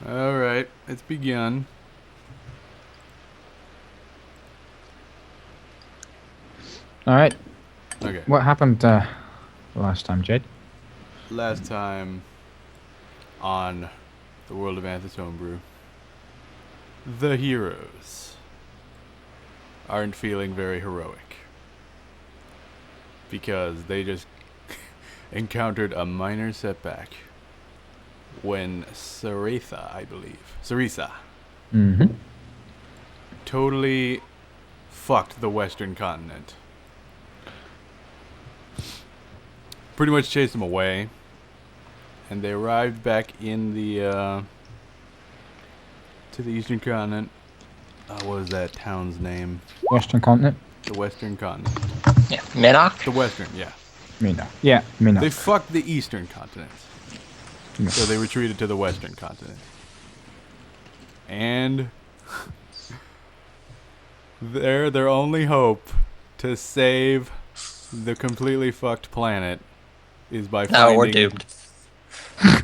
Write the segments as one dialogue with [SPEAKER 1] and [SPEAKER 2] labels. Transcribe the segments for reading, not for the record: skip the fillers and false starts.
[SPEAKER 1] All right, it's begun.
[SPEAKER 2] All right.
[SPEAKER 1] Okay.
[SPEAKER 2] What happened last time, Jade?
[SPEAKER 1] Last time on the World of Anthys Homebrew, the heroes aren't feeling very heroic because they just encountered a minor setback when Sarisa
[SPEAKER 2] Mm-hmm.
[SPEAKER 1] totally fucked the Western continent. Pretty much chased them away, and they arrived back in the to the Eastern continent. What was that town's name?
[SPEAKER 2] Western continent.
[SPEAKER 1] The Western continent.
[SPEAKER 3] Yeah, Minnock?
[SPEAKER 1] The Western, yeah.
[SPEAKER 2] Mina. Yeah, Mina.
[SPEAKER 1] They fucked the Eastern continent.
[SPEAKER 2] Yeah.
[SPEAKER 1] So they retreated to the Western continent. And their only hope to save the completely fucked planet is by finding...
[SPEAKER 3] No, we're doomed.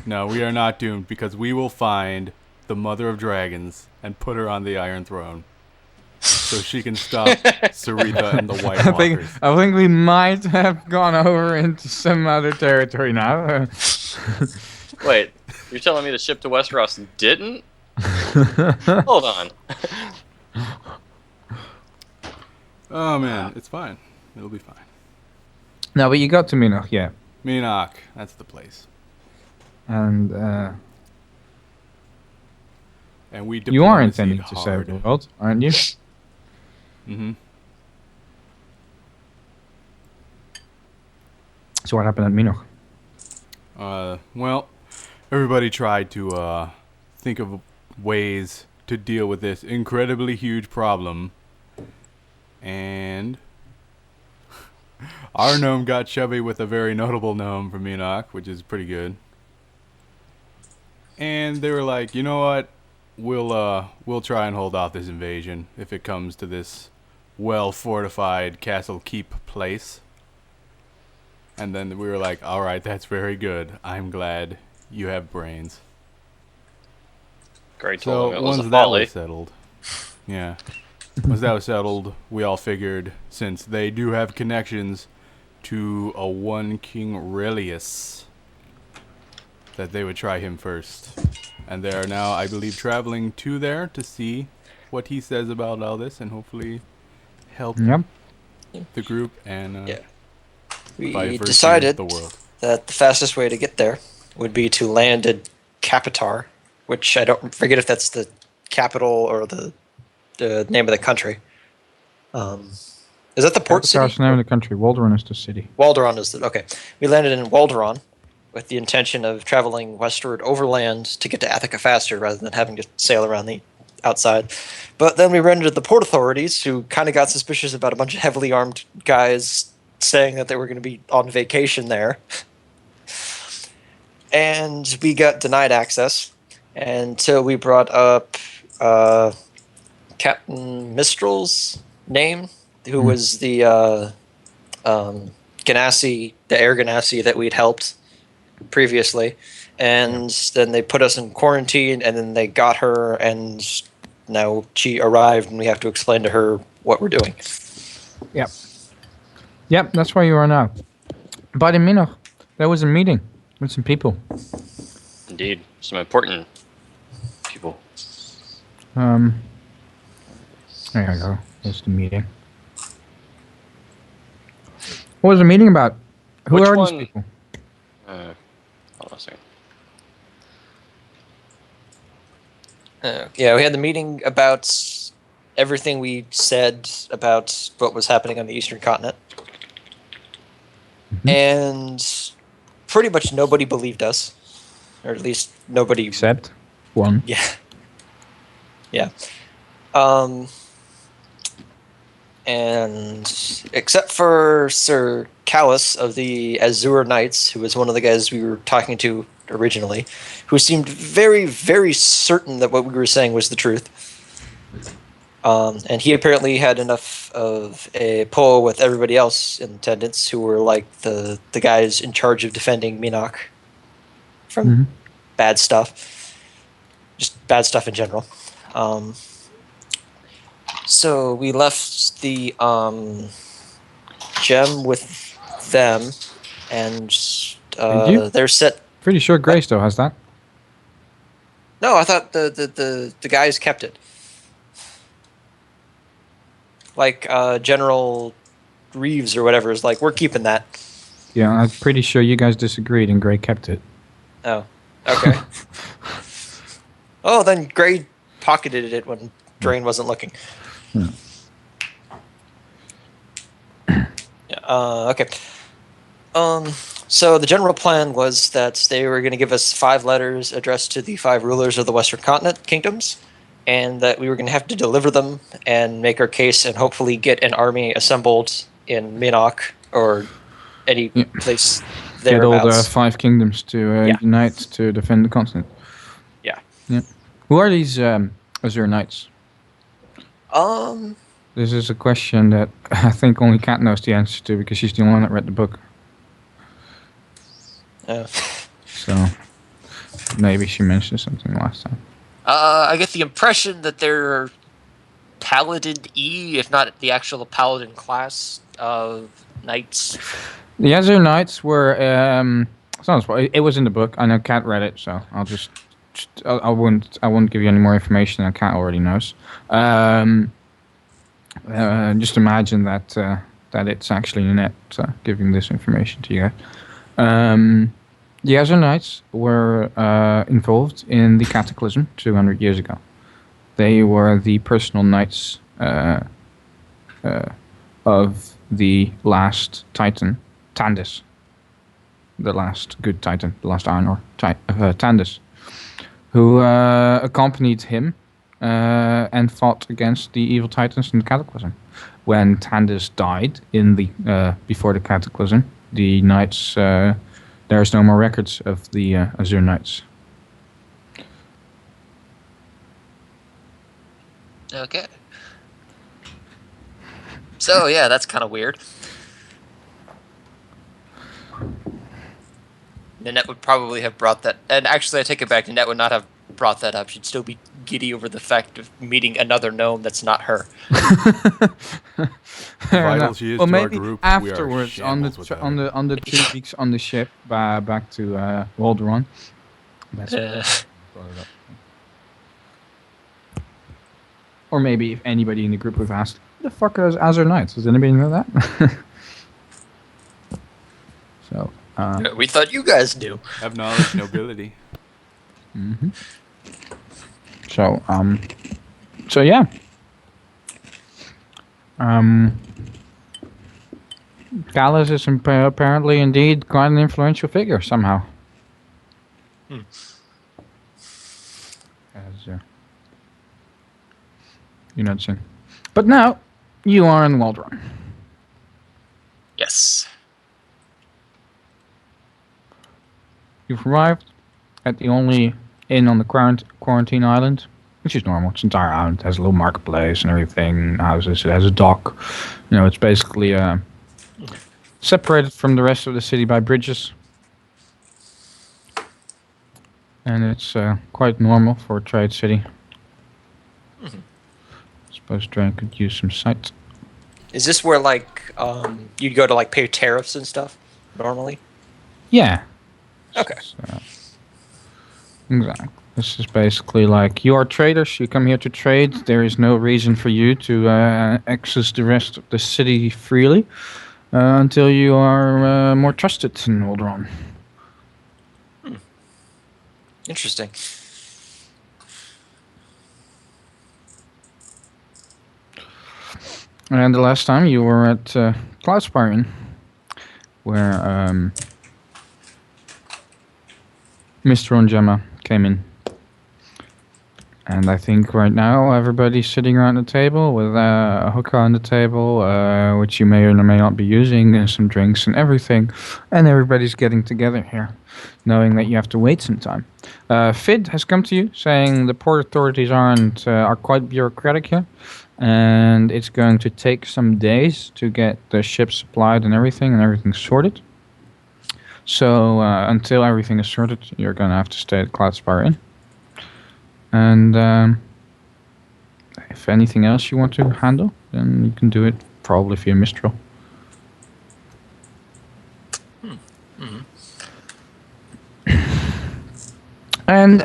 [SPEAKER 1] No, we are not doomed because we will find the Mother of Dragons and put her on the Iron Throne. So she can stop Sarita and the White Walkers.
[SPEAKER 2] I think we might have gone over into some other territory now.
[SPEAKER 4] Wait, you're telling me the ship to Westeros didn't? Hold on.
[SPEAKER 1] Oh man, it's fine. It'll be fine.
[SPEAKER 2] No, but you got to Mina, yeah.
[SPEAKER 1] Minak, that's the place.
[SPEAKER 2] And
[SPEAKER 1] we
[SPEAKER 2] you are
[SPEAKER 1] diplomacied
[SPEAKER 2] intending to save
[SPEAKER 1] hard.
[SPEAKER 2] the world, aren't you?
[SPEAKER 1] Mm-hmm.
[SPEAKER 2] So what happened at Minoch?
[SPEAKER 1] Well, everybody tried to think of ways to deal with this incredibly huge problem, and our gnome got chubby with a very notable gnome from Minak, which is pretty good. And they were like, you know what? We'll try and hold off this invasion if it comes to this well-fortified castle keep place. And then we were like, all right, that's very good. I'm glad you have brains.
[SPEAKER 4] Great told him it was
[SPEAKER 1] once
[SPEAKER 4] a
[SPEAKER 1] that
[SPEAKER 4] folly.
[SPEAKER 1] was settled, yeah. Once that was settled, we all figured, since they do have connections to a one King Relius, that they would try him first. And they are now, I believe, traveling to there to see what he says about all this and hopefully help
[SPEAKER 2] Yep.
[SPEAKER 1] the group and
[SPEAKER 3] Yeah.
[SPEAKER 1] by
[SPEAKER 3] We
[SPEAKER 1] virtue
[SPEAKER 3] decided
[SPEAKER 1] the world.
[SPEAKER 3] that the fastest way to get there would be to land at Capitar, which I don't forget if that's the capital or the name of the country. Is that the port
[SPEAKER 2] Capital's
[SPEAKER 3] city?
[SPEAKER 2] the name of the country. Walderon is the city.
[SPEAKER 3] Walderon is the okay. We landed in Walderon with the intention of traveling westward overland to get to Attica faster rather than having to sail around the outside. But then we ran into the port authorities who kind of got suspicious about a bunch of heavily armed guys saying that they were going to be on vacation there. And we got denied access until we brought up Captain Mistral's name, who was the Ganassi, the air Ganassi that we'd helped previously. And then they put us in quarantine, and then they got her, and now she arrived, and we have to explain to her what we're doing.
[SPEAKER 2] Yep. Yep, that's where you are now. But in Minoch, there was a meeting with some people.
[SPEAKER 4] Indeed, some important people.
[SPEAKER 2] There you go. There's the meeting. What was the meeting about? Who
[SPEAKER 4] Which
[SPEAKER 2] are
[SPEAKER 4] one?
[SPEAKER 2] these people?
[SPEAKER 4] Hold on a second.
[SPEAKER 3] Yeah, we had the meeting about everything we said about what was happening on the Eastern Continent. And pretty much nobody believed us. Or at least nobody...
[SPEAKER 2] Except one.
[SPEAKER 3] Yeah. Yeah. And except for Sir Callus of the Azure Knights, who was one of the guys we were talking to originally, who seemed very, very certain that what we were saying was the truth. And he apparently had enough of a pull with everybody else in attendance who were like the guys in charge of defending Minak from bad stuff. Just bad stuff in general. So we left the gem with them, and
[SPEAKER 2] Did you?
[SPEAKER 3] they're set.
[SPEAKER 2] Pretty sure Greystow has that.
[SPEAKER 3] No, I thought the guys kept it. Like General Reeves or whatever is like, we're keeping that.
[SPEAKER 2] Yeah, I'm pretty sure you guys disagreed and Grey kept it.
[SPEAKER 3] Oh, okay. Oh, then Gray pocketed it when Drane wasn't looking. Okay. So the general plan was that they were going to give us 5 letters addressed to the 5 rulers of the Western Continent kingdoms, and that we were going to have to deliver them and make our case and hopefully get an army assembled in Minok or any place
[SPEAKER 2] Get all the
[SPEAKER 3] thereabouts.
[SPEAKER 2] 5 kingdoms to unite to defend the continent.
[SPEAKER 3] Yeah.
[SPEAKER 2] Yeah. Who are these Azure Knights? This is a question that I think only Kat knows the answer to because she's the only one that read the book. So maybe she mentioned something last time.
[SPEAKER 3] I get the impression that they're paladin if not the actual paladin class of knights.
[SPEAKER 2] The Azure Knights were it was in the book. I know Kat read it, so I won't give you any more information than Kat already knows. Just imagine that it's actually Nynette giving this information to you guys. The Azure Knights were involved in the Cataclysm 200 years ago. They were the personal knights of the last Titan, Tandis. The last good Titan, the last Iron Ore, Tandis, who accompanied him and fought against the evil Titans in the Cataclysm. When Tandis died in the before the Cataclysm, the knights there's no more records of the Azure Knights.
[SPEAKER 3] Okay. So yeah, that's kind of weird. Nynette would probably have brought that, and actually I take it back, Nynette would not have brought that up. She'd still be giddy over the fact of meeting another gnome that's not her.
[SPEAKER 1] Vital she is
[SPEAKER 2] well,
[SPEAKER 1] to
[SPEAKER 2] maybe
[SPEAKER 1] our group.
[SPEAKER 2] afterwards
[SPEAKER 1] we are
[SPEAKER 2] on
[SPEAKER 1] shambles without her.
[SPEAKER 2] the 2 weeks on the ship back to Walderon. Or maybe if anybody in the group would have asked, "Who the fuck are Azure Knights? Does anybody know that?" So
[SPEAKER 3] We thought you guys knew.
[SPEAKER 1] Have knowledge, nobility.
[SPEAKER 2] So yeah. Gallus is apparently indeed quite an influential figure somehow. As you're not seeing. But now you are in Waldron.
[SPEAKER 3] Yes.
[SPEAKER 2] You've arrived at the only inn on the quarantine island, which is normal. It's an entire island. It has a little marketplace and everything, houses. It has a dock. You know, it's basically separated from the rest of the city by bridges. And it's quite normal for a trade city. I suppose Drane could use some sight.
[SPEAKER 3] Is this where like you'd go to like pay tariffs and stuff normally?
[SPEAKER 2] Yeah.
[SPEAKER 3] Okay.
[SPEAKER 2] So, exactly. This is basically like you are traders. You come here to trade. There is no reason for you to access the rest of the city freely until you are more trusted in Alderaan.
[SPEAKER 3] Interesting.
[SPEAKER 2] And the last time you were at Cloudspire Inn, where Mr. Onjama came in. And I think right now everybody's sitting around the table with a hookah on the table, which you may or may not be using, and some drinks and everything. And everybody's getting together here, knowing that you have to wait some time. Fid has come to you saying the port authorities are quite bureaucratic here, and it's going to take some days to get the ship supplied and everything sorted. So until everything is sorted, you're going to have to stay at Cloudspire Inn. And if anything else you want to handle, then you can do it probably via Mistral. And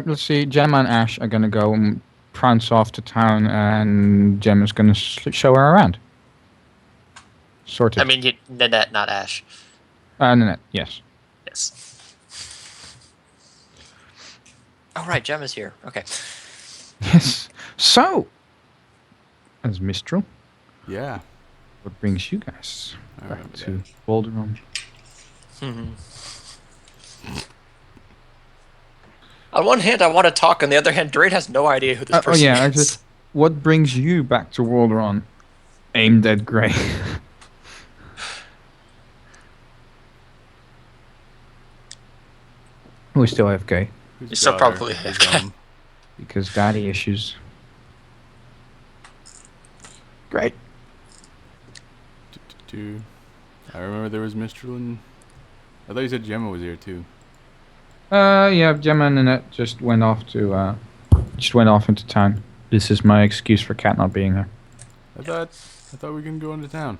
[SPEAKER 2] let's see, Gemma and Ash are gonna go and prance off to town, and Gemma's gonna show her around. Sorted.
[SPEAKER 3] I mean, Nynette, not Ash.
[SPEAKER 2] Nynette, yes.
[SPEAKER 3] Yes. Oh, right, Gemma's here. Okay.
[SPEAKER 2] Yes. So, as Mistral,
[SPEAKER 1] Yeah.
[SPEAKER 2] what brings you guys
[SPEAKER 1] I
[SPEAKER 2] back
[SPEAKER 1] remember
[SPEAKER 2] to Balderon?
[SPEAKER 3] On one hand, I want to talk. On the other hand, Drane has no idea who this person is.
[SPEAKER 2] Actually, what brings you back to Walderon? Aimed at Grey. Who still AFK
[SPEAKER 1] Whose
[SPEAKER 3] You're still
[SPEAKER 1] daughter
[SPEAKER 3] probably
[SPEAKER 1] is,
[SPEAKER 3] AFK.
[SPEAKER 2] because daddy issues. Great.
[SPEAKER 1] I remember there was Mistral and... I thought you said Gemma was here too.
[SPEAKER 2] Yeah, Gemma and Nynette just went off into town. This is my excuse for Cat not being here.
[SPEAKER 1] I thought we can go into town.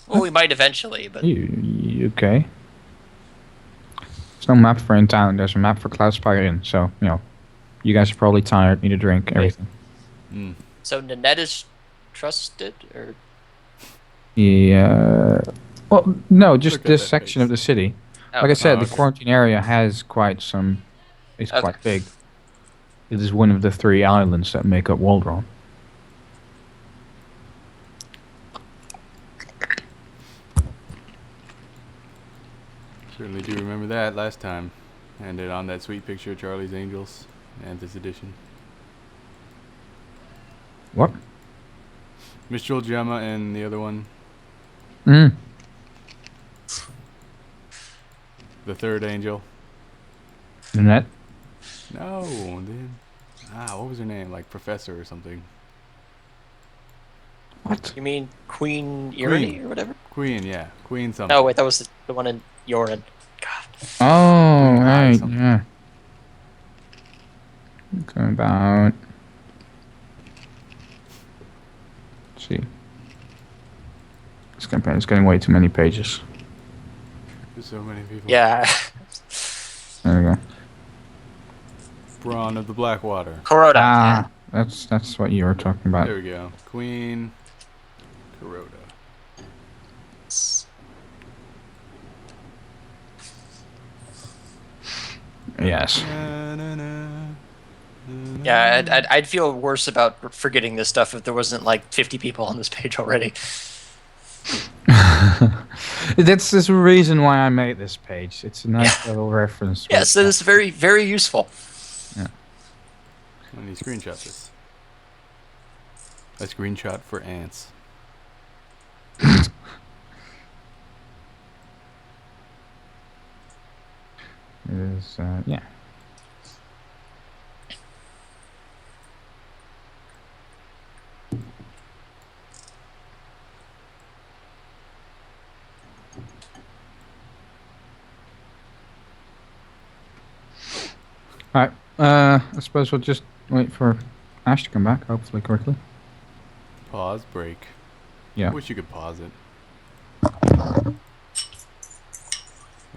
[SPEAKER 3] Well, we might eventually, but
[SPEAKER 2] You okay? There's no map for in town. There's a map for Cloudspire Inn. So you guys are probably tired. Need a drink. Everything.
[SPEAKER 3] so Nynette is trusted, or
[SPEAKER 2] Yeah. Well, no, just
[SPEAKER 1] Look at
[SPEAKER 2] this
[SPEAKER 1] that
[SPEAKER 2] section
[SPEAKER 1] face.
[SPEAKER 2] of the city. Like I said,
[SPEAKER 1] Oh,
[SPEAKER 2] the
[SPEAKER 1] okay.
[SPEAKER 2] quarantine area has quite some. It's
[SPEAKER 3] Okay.
[SPEAKER 2] quite big. It is one of the 3 islands that make up Waldron.
[SPEAKER 1] Certainly do remember that last time. And it on that sweet picture of Charlie's Angels, Anthys edition.
[SPEAKER 2] What?
[SPEAKER 1] Mistral, Gemma, and the other one,
[SPEAKER 2] Mm.
[SPEAKER 1] the third angel.
[SPEAKER 2] Nynette?
[SPEAKER 1] No, dude. What was her name? Like Professor or something.
[SPEAKER 2] What?
[SPEAKER 3] you mean Queen Irony or whatever?
[SPEAKER 1] Queen, yeah. Queen something.
[SPEAKER 3] No, wait, that was the one in Yorin. God.
[SPEAKER 2] Oh,
[SPEAKER 1] Queen Eye
[SPEAKER 2] right,
[SPEAKER 1] something.
[SPEAKER 2] yeah. Talking about. Let's see. This campaign is getting way too many pages.
[SPEAKER 1] There's so many people.
[SPEAKER 3] Yeah.
[SPEAKER 2] There we go.
[SPEAKER 1] Brawn of the Blackwater.
[SPEAKER 3] Corona.
[SPEAKER 2] Ah, that's what you were talking about.
[SPEAKER 1] There we go. Queen Kuroda.
[SPEAKER 2] Yes.
[SPEAKER 1] Na, na, na,
[SPEAKER 3] Yeah, I'd feel worse about forgetting this stuff if there wasn't like 50 people on this page already.
[SPEAKER 2] That's the reason why I made this page. It's a nice little reference.
[SPEAKER 3] Yes, that is very, very useful.
[SPEAKER 1] Let me screenshot this. A screenshot for ants.
[SPEAKER 2] Is yeah. Alright, I suppose we'll just wait for Ash to come back, hopefully quickly.
[SPEAKER 1] Pause, break.
[SPEAKER 2] Yeah.
[SPEAKER 1] Wish you could pause it.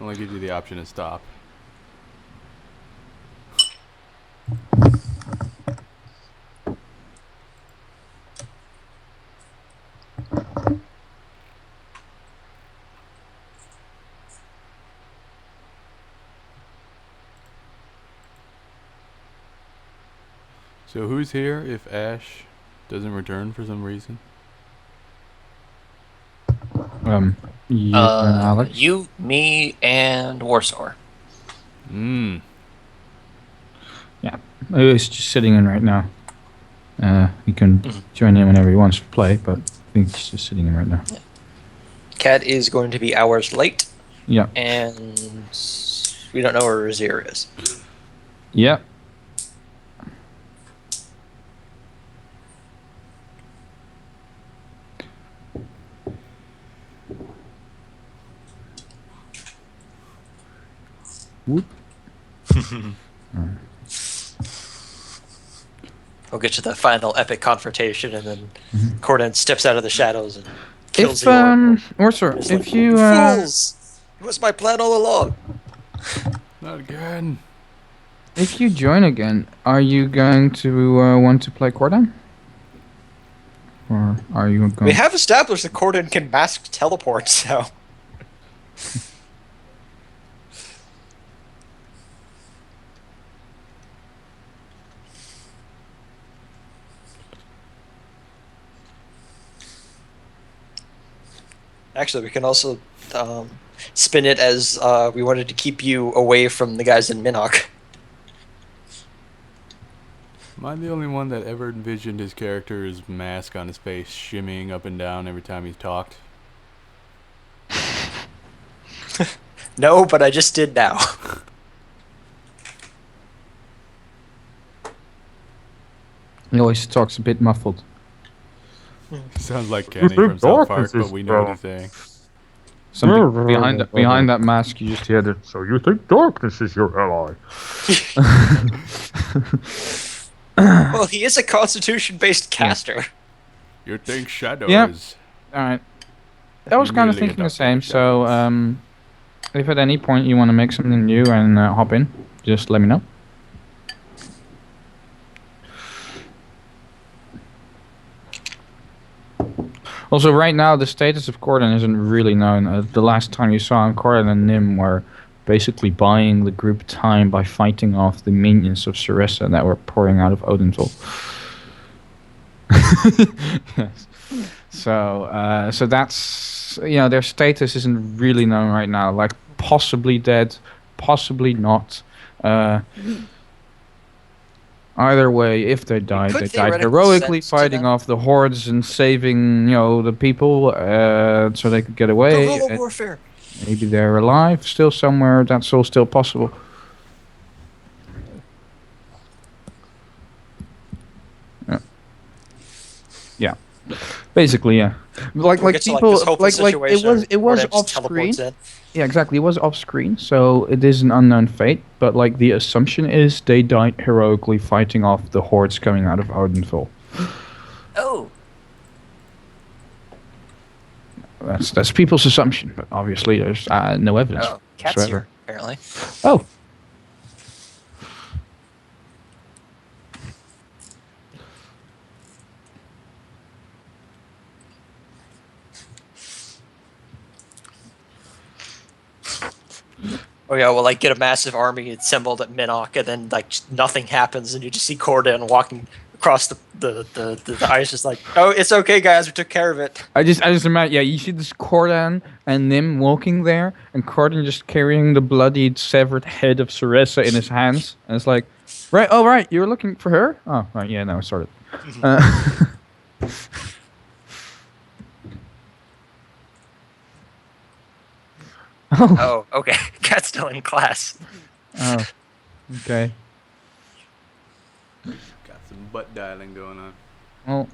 [SPEAKER 1] Only gives you the option to stop. So who's here if Ash doesn't return for some reason?
[SPEAKER 2] You and Alex.
[SPEAKER 3] You, me, and Warsaw.
[SPEAKER 1] Mmm.
[SPEAKER 2] Yeah, he's just sitting in right now. He can join in whenever he wants to play, but I think he's just sitting in right now.
[SPEAKER 3] Cat is going to be hours late,
[SPEAKER 2] Yeah.
[SPEAKER 3] and we don't know where Razir is.
[SPEAKER 2] Yep. Whoop.
[SPEAKER 3] We'll get to the final epic confrontation, and then
[SPEAKER 2] Mhm.
[SPEAKER 3] Corden steps out of the shadows and kills
[SPEAKER 2] If
[SPEAKER 3] the orc.
[SPEAKER 2] Orser,
[SPEAKER 3] It's
[SPEAKER 2] if
[SPEAKER 3] like,
[SPEAKER 2] you
[SPEAKER 3] "You fools! It was my plan all along."
[SPEAKER 1] Not again.
[SPEAKER 2] if you join again, are you going to want to play Corden? Or are you going?
[SPEAKER 3] We have established that Corden can mask teleport, so actually we can also spin it as we wanted to keep you away from the guys in Minnock.
[SPEAKER 1] Am I the only one that ever envisioned his character's mask on his face shimmying up and down every time he talked?
[SPEAKER 3] No, but I just did now.
[SPEAKER 2] He always talks a bit muffled.
[SPEAKER 1] Sounds like Kenny from South Park, but we know what he's saying.
[SPEAKER 2] Something behind that mask, you just hear the.
[SPEAKER 5] So you think darkness is your ally?
[SPEAKER 3] Well, he is a Constitution-based caster.
[SPEAKER 1] You think shadows?
[SPEAKER 2] Yeah. All right. I was kind of
[SPEAKER 1] Immediately
[SPEAKER 2] thinking the
[SPEAKER 1] adopted
[SPEAKER 2] same.
[SPEAKER 1] the
[SPEAKER 2] So,
[SPEAKER 1] shadows.
[SPEAKER 2] if at any point you want to make something new and hop in, just let me know. Also, right now, the status of Corden isn't really known. The last time you saw him, Corden and Nim were basically buying the group time by fighting off the minions of Sarissa that were pouring out of Odenthal. Yes. So that's, their status isn't really known right now. Like, possibly dead, possibly not. Either way, if they died,
[SPEAKER 3] could
[SPEAKER 2] they died
[SPEAKER 3] theoretically
[SPEAKER 2] heroically
[SPEAKER 3] send to
[SPEAKER 2] fighting
[SPEAKER 3] them.
[SPEAKER 2] off the hordes and saving, the people, so they could get away.
[SPEAKER 3] Guerrilla
[SPEAKER 2] And
[SPEAKER 3] warfare.
[SPEAKER 2] maybe they're alive still somewhere. That's all still possible. Yeah. Basically, yeah. Like
[SPEAKER 3] We'll get to,
[SPEAKER 2] people,
[SPEAKER 3] this hopeless
[SPEAKER 2] like
[SPEAKER 3] situation
[SPEAKER 2] it was
[SPEAKER 3] where Corden
[SPEAKER 2] off
[SPEAKER 3] just
[SPEAKER 2] screen.
[SPEAKER 3] teleports in.
[SPEAKER 2] Yeah, exactly. It was off screen, so it is an unknown fate. But like the assumption is they died heroically fighting off the hordes coming out of Odenthal.
[SPEAKER 3] Oh.
[SPEAKER 2] That's people's assumption, but obviously there's no evidence.
[SPEAKER 3] Oh, cat's
[SPEAKER 2] whatsoever.
[SPEAKER 3] here, apparently.
[SPEAKER 2] Oh.
[SPEAKER 3] Oh yeah, well, like get a massive army assembled at Minnock, and then like just nothing happens, and you just see Corden walking across the ice, just like, oh, it's okay, guys, we took care of it.
[SPEAKER 2] I just imagine, yeah, you see this Corden and Nim walking there, and Corden just carrying the bloodied, severed head of Sarissa in his hands, and it's like, right, oh right, you were looking for her? Oh, right, yeah, no, sorry.
[SPEAKER 3] Oh, okay, cat's still in class.
[SPEAKER 2] Oh, okay.
[SPEAKER 1] Got some butt dialing going on.
[SPEAKER 2] Well,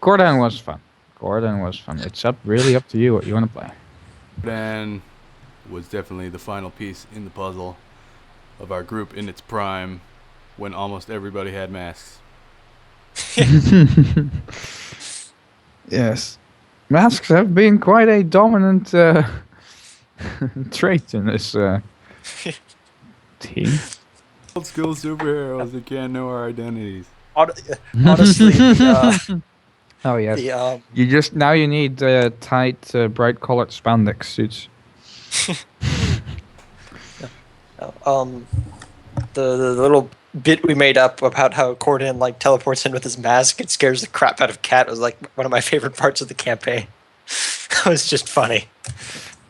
[SPEAKER 2] Corden was fun. Corden was fun. It's really up to you what you want to play.
[SPEAKER 1] Dan was definitely the final piece in the puzzle of our group in its prime when almost everybody had masks.
[SPEAKER 2] Yes. Masks have been quite a dominant trait in this team.
[SPEAKER 1] Old school superheroes that can't know our identities.
[SPEAKER 3] Honestly,
[SPEAKER 2] Oh yeah.
[SPEAKER 3] the
[SPEAKER 2] You need tight, bright-colored spandex suits.
[SPEAKER 3] the little bit we made up about how Corden like teleports in with his mask and scares the crap out of Cat was like one of my favorite parts of the campaign. It was just funny.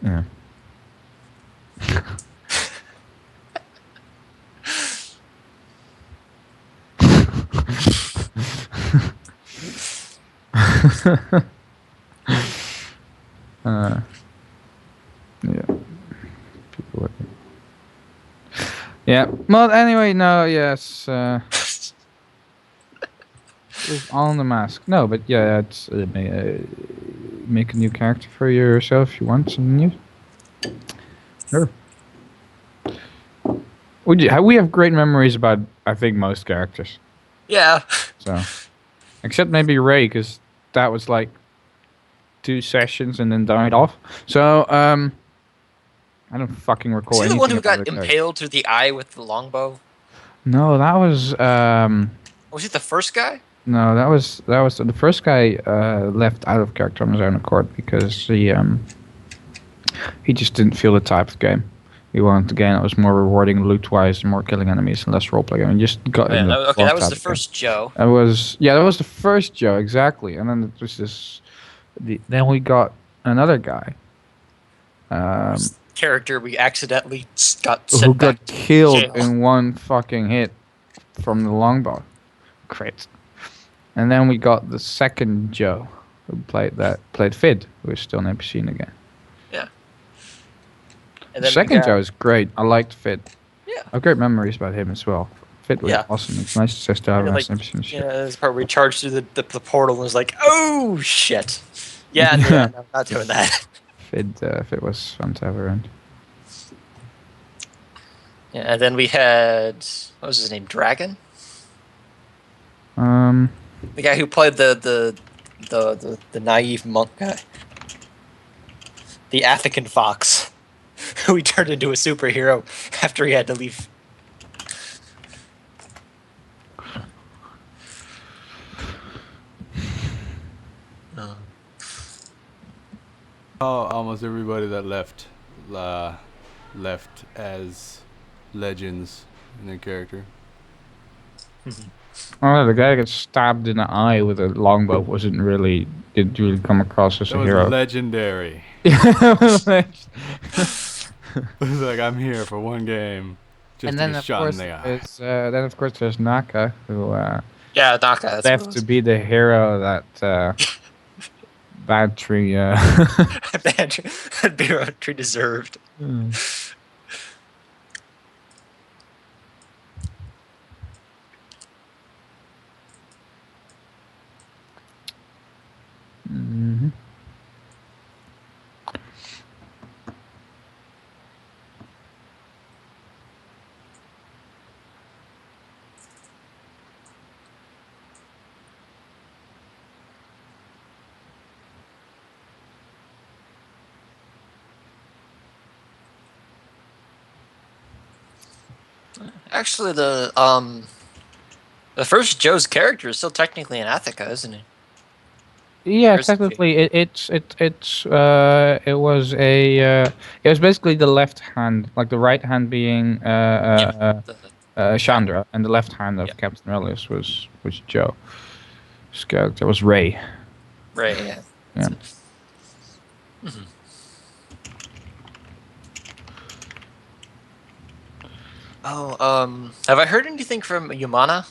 [SPEAKER 2] Yeah. Yeah. Well, anyway, no, yes. It's on the mask. No, but yeah, it's make a new character for yourself if you want something new. Sure. We have great memories about, I think, most characters.
[SPEAKER 3] Yeah.
[SPEAKER 2] So, except maybe Ray, because that was like 2 sessions and then died off. So, I don't fucking recall
[SPEAKER 3] Was he the
[SPEAKER 2] anything
[SPEAKER 3] one who
[SPEAKER 2] about
[SPEAKER 3] got
[SPEAKER 2] the character.
[SPEAKER 3] impaled through the eye with the longbow?
[SPEAKER 2] No, that was
[SPEAKER 3] Was he the first guy?
[SPEAKER 2] no, that was the first guy left out of character on his own accord because he just didn't feel the type of game. He wanted a game that was more rewarding loot-wise, more killing enemies, and less roleplay game. He just got in the
[SPEAKER 3] Okay, that was
[SPEAKER 2] type
[SPEAKER 3] the
[SPEAKER 2] of game.
[SPEAKER 3] first Joe.
[SPEAKER 2] That was the first Joe, exactly. And then it was this. Then we got another guy.
[SPEAKER 3] Character we accidentally got
[SPEAKER 2] Who
[SPEAKER 3] sent
[SPEAKER 2] got
[SPEAKER 3] back to
[SPEAKER 2] killed
[SPEAKER 3] jail.
[SPEAKER 2] in one fucking hit from the longbow. Crit. And then we got the second Joe who played Fid, who is still an NPC again.
[SPEAKER 3] Yeah. And
[SPEAKER 2] The
[SPEAKER 3] then
[SPEAKER 2] second Joe is great. I liked Fid.
[SPEAKER 3] Yeah.
[SPEAKER 2] I have great memories about him as well. Fid was
[SPEAKER 3] Yeah.
[SPEAKER 2] awesome. It's nice to test out
[SPEAKER 3] You're
[SPEAKER 2] around
[SPEAKER 3] like,
[SPEAKER 2] NPC and shit.
[SPEAKER 3] this part where we charged through the portal and was like, oh shit. Yeah, no, I'm not doing that.
[SPEAKER 2] Fid was fun to have around.
[SPEAKER 3] Yeah, and then we had what was his name? Dragon? The guy who played the naive monk guy. The Athican fox. Who he turned into a superhero after he had to leave.
[SPEAKER 1] Almost everybody that left as legends in their character.
[SPEAKER 2] Oh, the guy that got stabbed in the eye with a longbow didn't really come across as
[SPEAKER 1] That
[SPEAKER 2] a
[SPEAKER 1] was
[SPEAKER 2] hero.
[SPEAKER 1] legendary. It was like, I'm here for one game, just
[SPEAKER 2] And
[SPEAKER 1] to
[SPEAKER 2] then
[SPEAKER 1] be
[SPEAKER 2] of
[SPEAKER 1] shot
[SPEAKER 2] course
[SPEAKER 1] in the eye.
[SPEAKER 2] there's Naka, who
[SPEAKER 3] Yeah, Naka. That's what it
[SPEAKER 2] left
[SPEAKER 3] was.
[SPEAKER 2] to be the hero that Badtree.
[SPEAKER 3] Badtree deserved.
[SPEAKER 2] Mhm.
[SPEAKER 3] Actually, the first Joe's character is still technically in Athica, isn't he?
[SPEAKER 2] Yeah,
[SPEAKER 3] Where's the
[SPEAKER 2] technically, it was basically the left hand, like the right hand being Chandra, and the left hand of
[SPEAKER 3] Yep.
[SPEAKER 2] Captain Relius was Joe. His character was Ray.
[SPEAKER 3] Right. Yeah.
[SPEAKER 2] Yeah.
[SPEAKER 3] Mhm. Oh, have I heard anything from Yumana?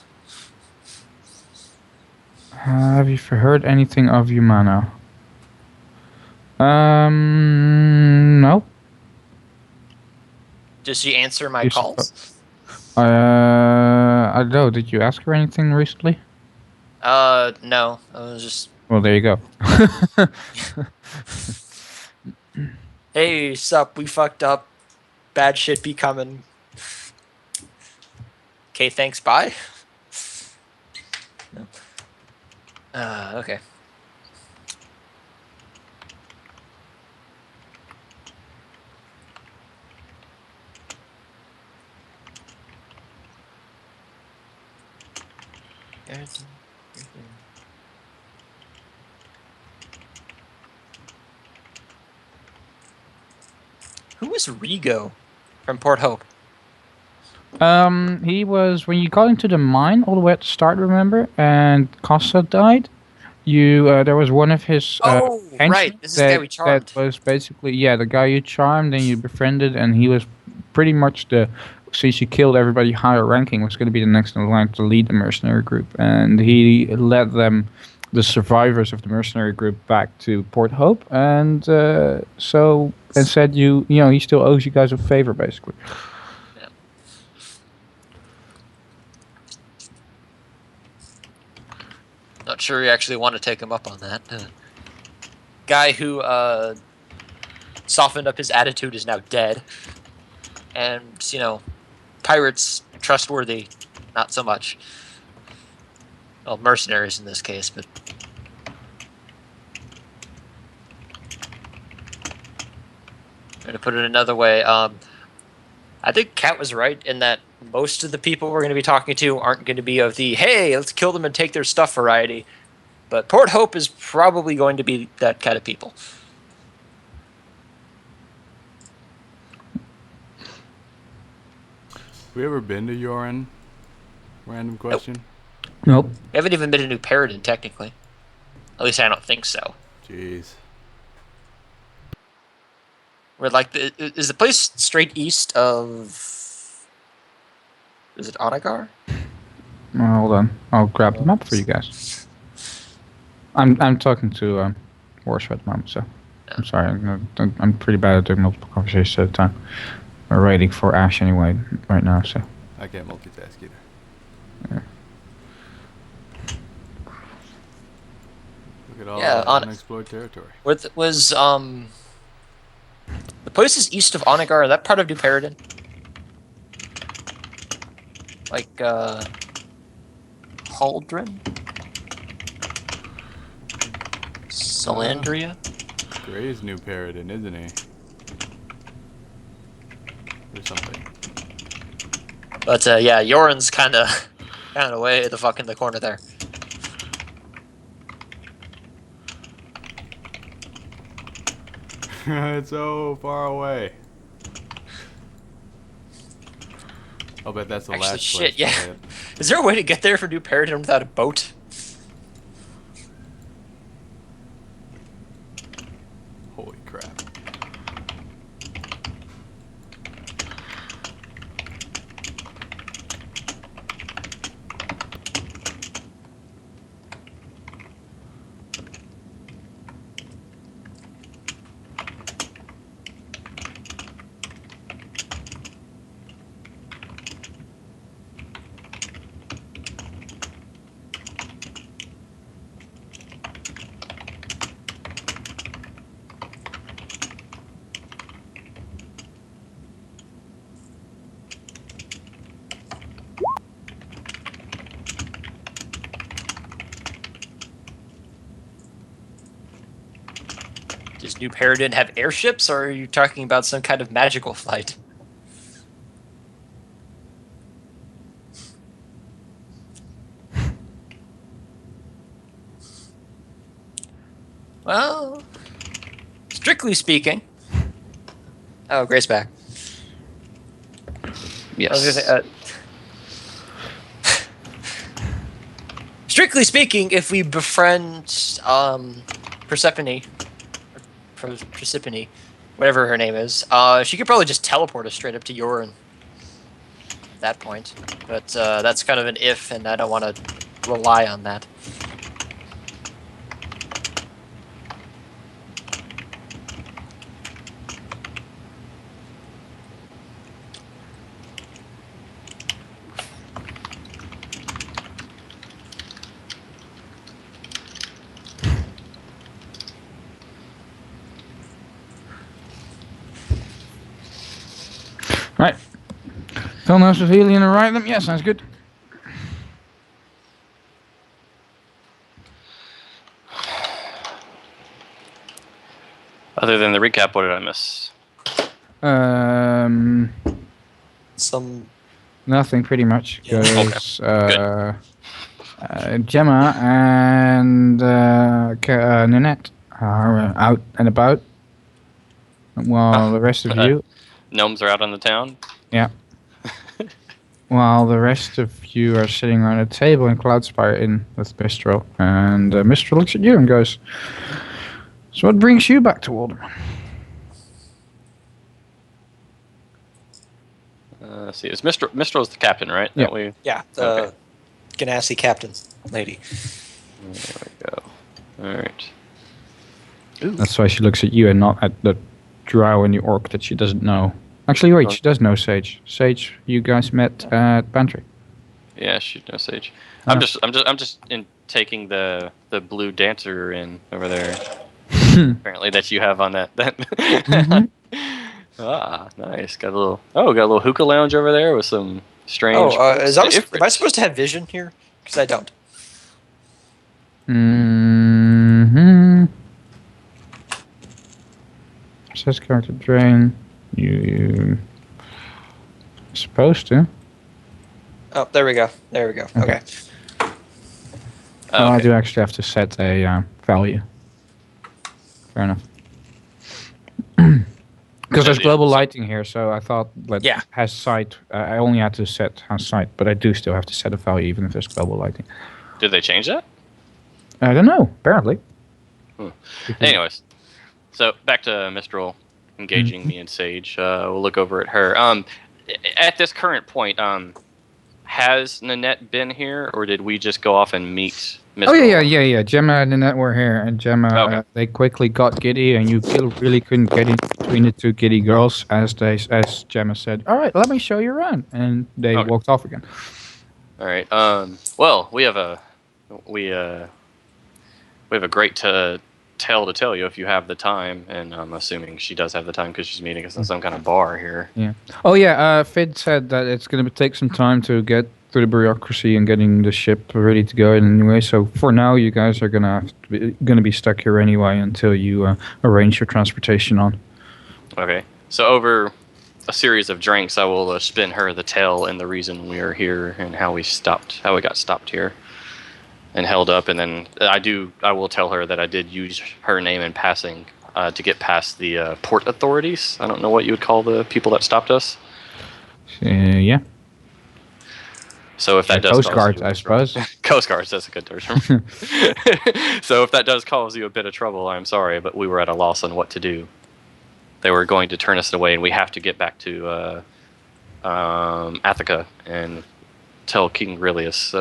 [SPEAKER 2] Have you heard anything of Yumana? No.
[SPEAKER 3] Does she answer my
[SPEAKER 2] You
[SPEAKER 3] calls?
[SPEAKER 2] I don't know. Did you ask her anything recently?
[SPEAKER 3] No. I was just,
[SPEAKER 2] Well, there you go.
[SPEAKER 3] hey, sup, we fucked up. Bad shit be coming. Okay, thanks, bye. No. Okay. Who was Rigo from Port Hope?
[SPEAKER 2] He was when you got into the mine all the way at the start, remember? And Costa died. There was one of his henchmen
[SPEAKER 3] right. This is the guy we charmed.
[SPEAKER 2] that was basically the guy you charmed and you befriended, and he was pretty much since you killed everybody higher ranking, was going to be the next in line to lead the mercenary group, and he led them, the survivors of the mercenary group, back to Port Hope, and said he still owes you guys a favor, basically.
[SPEAKER 3] sure you actually want to take him up on that. Guy who softened up his attitude is now dead. And, pirates, trustworthy, not so much. Well, mercenaries in this case, but... I'm going to put it another way. I think Kat was right in that most of the people we're going to be talking to aren't going to be of the, hey, let's kill them and take their stuff variety. But Port Hope is probably going to be that kind of people.
[SPEAKER 1] Have we ever been to Yoren? Random question.
[SPEAKER 2] Nope.
[SPEAKER 3] We haven't even been to New Paradin, technically. At least I don't think so.
[SPEAKER 1] Jeez.
[SPEAKER 3] We're like, is the place straight east of... Is it Onagar?
[SPEAKER 2] Well, hold on. I'll grab the map for you guys. I'm talking to Warsaw at the moment, so I'm sorry. I'm pretty bad at doing multiple conversations at a time. We're waiting for Ash anyway right now, so.
[SPEAKER 1] I can't multitask either.
[SPEAKER 2] Yeah.
[SPEAKER 1] Look at all
[SPEAKER 3] Yeah,
[SPEAKER 1] that unexplored territory.
[SPEAKER 3] Was the places east of Onagar, are that part of New Paradin? Like, Haldren? Salandria?
[SPEAKER 1] Gray's New Paradin, isn't he? Or something.
[SPEAKER 3] But, yeah, Yoren's kinda way the fuck in the corner there.
[SPEAKER 1] It's so far away. I'll bet that's the
[SPEAKER 3] Actually,
[SPEAKER 1] last
[SPEAKER 3] shit,
[SPEAKER 1] place.
[SPEAKER 3] yeah. Is there a way to get there from New Paradin without a boat?
[SPEAKER 1] Holy crap.
[SPEAKER 3] Does New Paradin have airships, or are you talking about some kind of magical flight? Well, strictly speaking... Oh, Grace back.
[SPEAKER 4] Yes.
[SPEAKER 3] I was gonna say, strictly speaking, if we befriend Persephone, whatever her name is, she could probably just teleport us straight up to Yoren at that point. But that's kind of an if, and I don't want to rely on that.
[SPEAKER 2] Right. Fill nose with helium and write them. Yeah, sounds good.
[SPEAKER 4] Other than the recap, what did I miss?
[SPEAKER 3] Some
[SPEAKER 2] Nothing, pretty much.
[SPEAKER 3] Yeah.
[SPEAKER 2] Because Gemma and Nynette are out and about, while the rest of you,
[SPEAKER 4] Gnomes are out on the town.
[SPEAKER 2] yeah, while the rest of you are sitting around a table in Cloudspire Inn with Mistral, and Mistral looks at you and goes, "So what brings you back to Walderman?"
[SPEAKER 4] Let's see, it's Mistral's the captain, right?
[SPEAKER 2] Yeah.
[SPEAKER 4] That we,
[SPEAKER 3] Yeah, the
[SPEAKER 4] Okay.
[SPEAKER 3] Ganassi captain lady.
[SPEAKER 4] There we go. All right.
[SPEAKER 2] That's why she looks at you and not at the drow and the orc that she doesn't know. Actually, wait, she does know Sage. Sage, you guys met at Pantry.
[SPEAKER 4] Yeah, shoot no sage.
[SPEAKER 2] Oh.
[SPEAKER 4] I'm just in taking the blue dancer in over there. Apparently that you have on that.
[SPEAKER 2] Mhm.
[SPEAKER 4] Ah, nice. Got a little hookah lounge over there with some strange.
[SPEAKER 3] Oh,
[SPEAKER 4] folks.
[SPEAKER 3] am I supposed to have vision here? Because I don't.
[SPEAKER 2] Mm-hmm. Says character Drane. You supposed to.
[SPEAKER 3] Oh, there we go. There we go. Okay.
[SPEAKER 2] Oh, I
[SPEAKER 4] Okay.
[SPEAKER 2] do actually have to set a value. Fair enough. Because there's
[SPEAKER 4] Yeah,
[SPEAKER 2] global
[SPEAKER 4] so-
[SPEAKER 2] lighting here, so I thought that
[SPEAKER 3] Yeah.
[SPEAKER 2] has sight. I only had to set has sight, but I do still have to set a value even if there's global lighting.
[SPEAKER 4] Did they change that?
[SPEAKER 2] I don't know. Apparently.
[SPEAKER 4] Hmm.
[SPEAKER 2] Because-
[SPEAKER 4] Anyways, so back to Mistral engaging me and Sage. We'll look over at her. At this current point, has Nynette been here, or did we just go off and meet
[SPEAKER 2] Oh
[SPEAKER 4] Mistral?
[SPEAKER 2] yeah. Gemma and Nynette were here, and Gemma
[SPEAKER 4] Okay.
[SPEAKER 2] they quickly got giddy, and you really couldn't get in between the two giddy girls, as Gemma said. All right, let me show you around, and they
[SPEAKER 4] Okay.
[SPEAKER 2] walked off again.
[SPEAKER 4] All right. Well, we have a great tale to tell you if you have the time, and I'm assuming she does have the time because she's meeting us in some kind of bar here.
[SPEAKER 2] Yeah. Oh yeah. Fid said that it's going to take some time to get through the bureaucracy and getting the ship ready to go. Anyway, so for now, you guys are gonna be stuck here anyway until you arrange your transportation on.
[SPEAKER 4] Okay. So over a series of drinks, I will spin her the tale and the reason we are here and how we got stopped here and held up, and then I will tell her that I did use her name in passing to get past the port authorities. I don't know what you would call the people that stopped us.
[SPEAKER 2] Yeah.
[SPEAKER 4] So if that does
[SPEAKER 2] Coast
[SPEAKER 4] cause
[SPEAKER 2] Guard,
[SPEAKER 4] you
[SPEAKER 2] I suppose.
[SPEAKER 4] Coast Guards, that's a good term. So if that does cause you a bit of trouble, I'm sorry, but we were at a loss on what to do. They were going to turn us away, and we have to get back to Athica and tell King Aurelius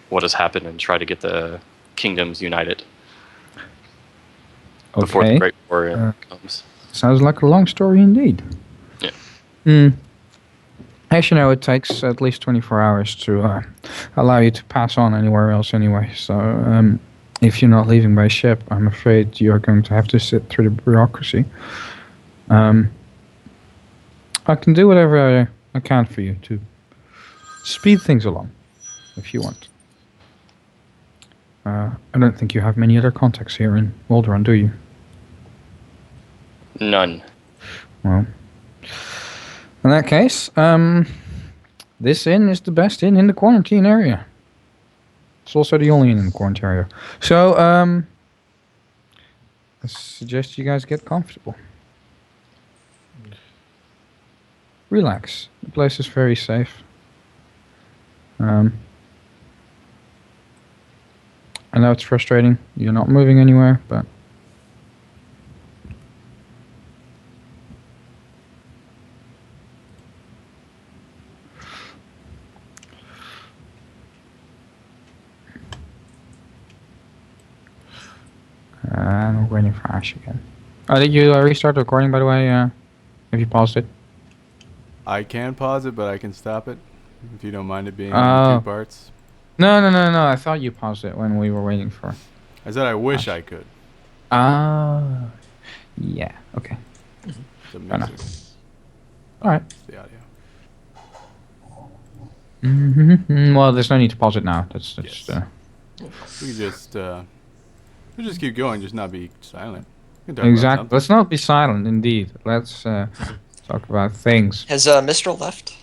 [SPEAKER 4] what has happened and try to get the kingdoms united before the
[SPEAKER 2] Okay.
[SPEAKER 4] Great War comes.
[SPEAKER 2] Sounds like a long story indeed.
[SPEAKER 4] Yeah.
[SPEAKER 2] As you know, it takes at least 24 hours to allow you to pass on anywhere else anyway. So if you're not leaving by ship, I'm afraid you're going to have to sit through the bureaucracy. I can do whatever I can for you to speed things along, if you want. I don't think you have many other contacts here in Walderon, do you?
[SPEAKER 4] None.
[SPEAKER 2] Well, in that case, this inn is the best inn in the quarantine area. It's also the only inn in the quarantine area. So, I suggest you guys get comfortable. Relax. The place is very safe. I know it's frustrating. You're not moving anywhere, but... I'm waiting for Ash again. Oh, did you restart the recording, by the way? Have you paused it?
[SPEAKER 1] I can pause it, but I can stop it if you don't mind it being in
[SPEAKER 2] Oh.
[SPEAKER 1] 2 parts.
[SPEAKER 2] No. I thought you paused it when we were waiting for...
[SPEAKER 1] I said I wish I could.
[SPEAKER 2] Ah. Yeah, okay.
[SPEAKER 1] It's a
[SPEAKER 2] Fair enough.
[SPEAKER 1] mixer.
[SPEAKER 2] Alright.
[SPEAKER 1] It's the audio.
[SPEAKER 2] Well, there's no need to pause it now. That's
[SPEAKER 1] Yes. We just keep going, just not be silent. We can talk about
[SPEAKER 2] exactly.
[SPEAKER 1] something.
[SPEAKER 2] Let's not be silent, indeed. Let's talk about things.
[SPEAKER 3] Has Mistral left?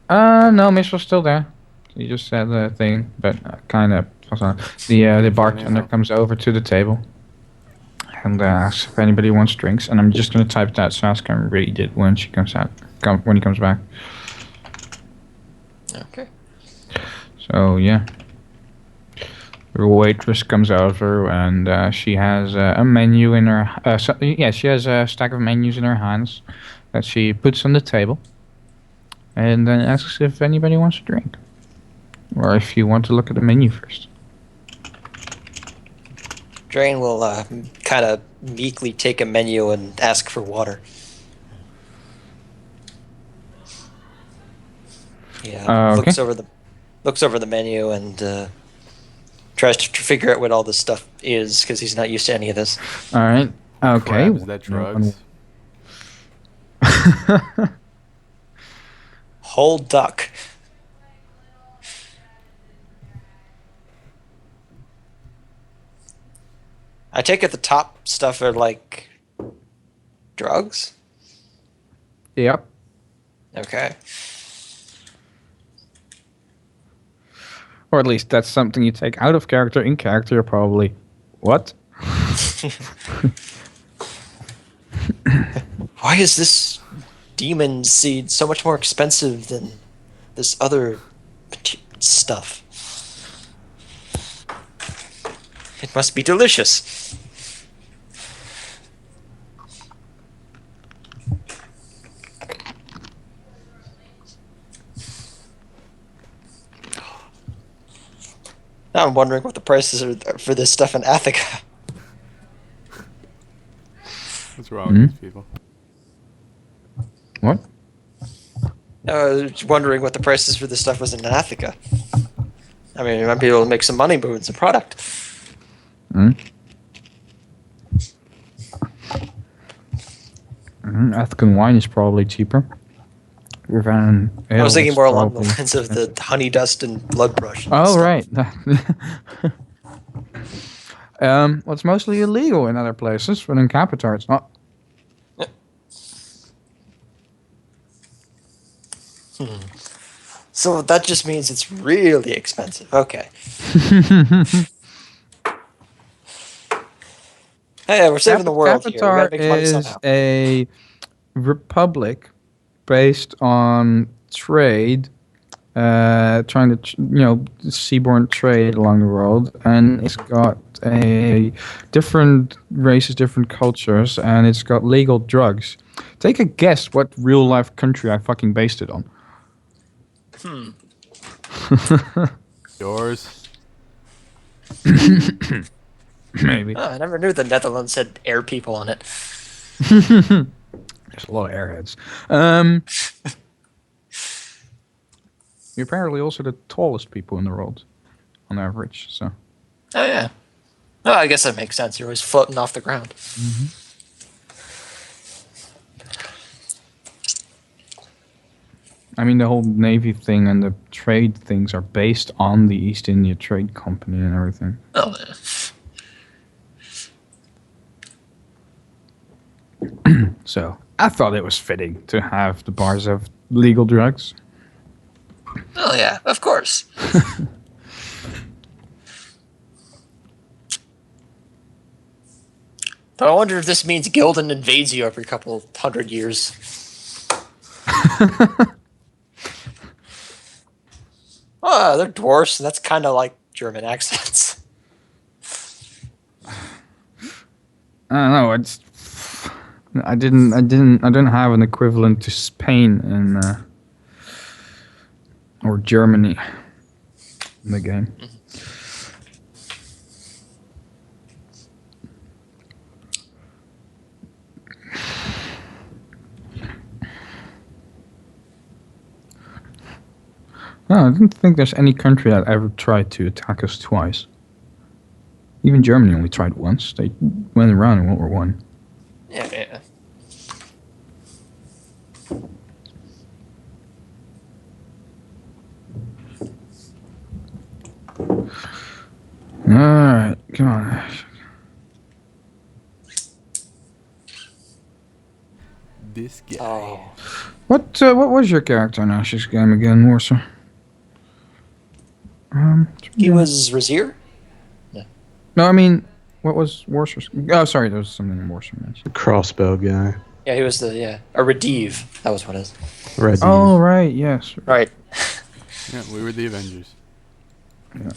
[SPEAKER 2] No, Miss was still there. He just said the thing, but kind of... The bartender comes over to the table and asks if anybody wants drinks, and I'm just going to type that so Ash can read it when she comes out. When he comes back.
[SPEAKER 3] Okay.
[SPEAKER 2] So yeah, the waitress comes over and she has a menu in her. She has a stack of menus in her hands that she puts on the table, and then asks if anybody wants a drink, or if you want to look at the menu first.
[SPEAKER 3] Drane will kind of meekly take a menu and ask for water. Yeah,
[SPEAKER 2] Okay.
[SPEAKER 3] looks over the looks over the menu and tries to figure out what all this stuff is because he's not used to any of this.
[SPEAKER 2] All right. Okay.
[SPEAKER 1] Crap, is that drugs?
[SPEAKER 3] Whole duck. I take it the top stuff are like drugs?
[SPEAKER 2] Yep.
[SPEAKER 3] Okay.
[SPEAKER 2] Or at least that's something you take out of character. In character, you're probably what?
[SPEAKER 3] Why is this demon seed so much more expensive than this other stuff? It must be delicious. Now I'm wondering what the prices are for this stuff in Athica.
[SPEAKER 1] What's wrong with these people?
[SPEAKER 2] What?
[SPEAKER 3] I was wondering what the prices for this stuff was in Athica. I mean, you might be able to make some money, but it's a product.
[SPEAKER 2] African wine is probably cheaper.
[SPEAKER 3] I was thinking more along the lines of the honey dust and blood brush. And
[SPEAKER 2] Oh,
[SPEAKER 3] stuff.
[SPEAKER 2] right. Well, it's mostly illegal in other places, but in Capitar it's not.
[SPEAKER 3] So that just means it's really expensive. Okay. Hey, we're saving the world here. We gotta
[SPEAKER 2] Capitar
[SPEAKER 3] make money
[SPEAKER 2] is
[SPEAKER 3] somehow.
[SPEAKER 2] a republic based on trade, trying to, seaborne trade along the world, and it's got a different races, different cultures, and it's got legal drugs. Take a guess what real life country I fucking based it on.
[SPEAKER 1] Yours?
[SPEAKER 2] Maybe.
[SPEAKER 3] Oh, I never knew the Netherlands had air people on it.
[SPEAKER 2] There's a lot of airheads. You're apparently also the tallest people in the world, on average. So.
[SPEAKER 3] Oh, yeah. Oh, I guess that makes sense. You're always floating off the ground.
[SPEAKER 2] I mean, the whole Navy thing and the trade things are based on the East India Trade Company and everything.
[SPEAKER 3] Oh, yeah.
[SPEAKER 2] So I thought it was fitting to have the bars of legal drugs.
[SPEAKER 3] Oh, yeah, of course. But I wonder if this means Gildan invades you every couple hundred years. Oh, they're dwarfs. That's kind of like German accents.
[SPEAKER 2] I don't know. I don't have an equivalent to Spain in or Germany in the game. No, I don't think there's any country that ever tried to attack us twice. Even Germany only tried once. They went around in World War One.
[SPEAKER 3] Yeah.
[SPEAKER 2] Alright, come on.
[SPEAKER 1] This guy.
[SPEAKER 3] Oh.
[SPEAKER 2] What was your character in Ash's game again, Warsaw?
[SPEAKER 3] He was Razir?
[SPEAKER 2] No, I mean, what was Warsaw's? Oh, sorry, there was something in Warsaw mentioned.
[SPEAKER 5] Crossbow guy.
[SPEAKER 3] Yeah, he was a Rediv. That was what it is.
[SPEAKER 5] Red.
[SPEAKER 2] Oh, right, yes.
[SPEAKER 3] Right.
[SPEAKER 1] Yeah, we were the Avengers.
[SPEAKER 2] Yeah.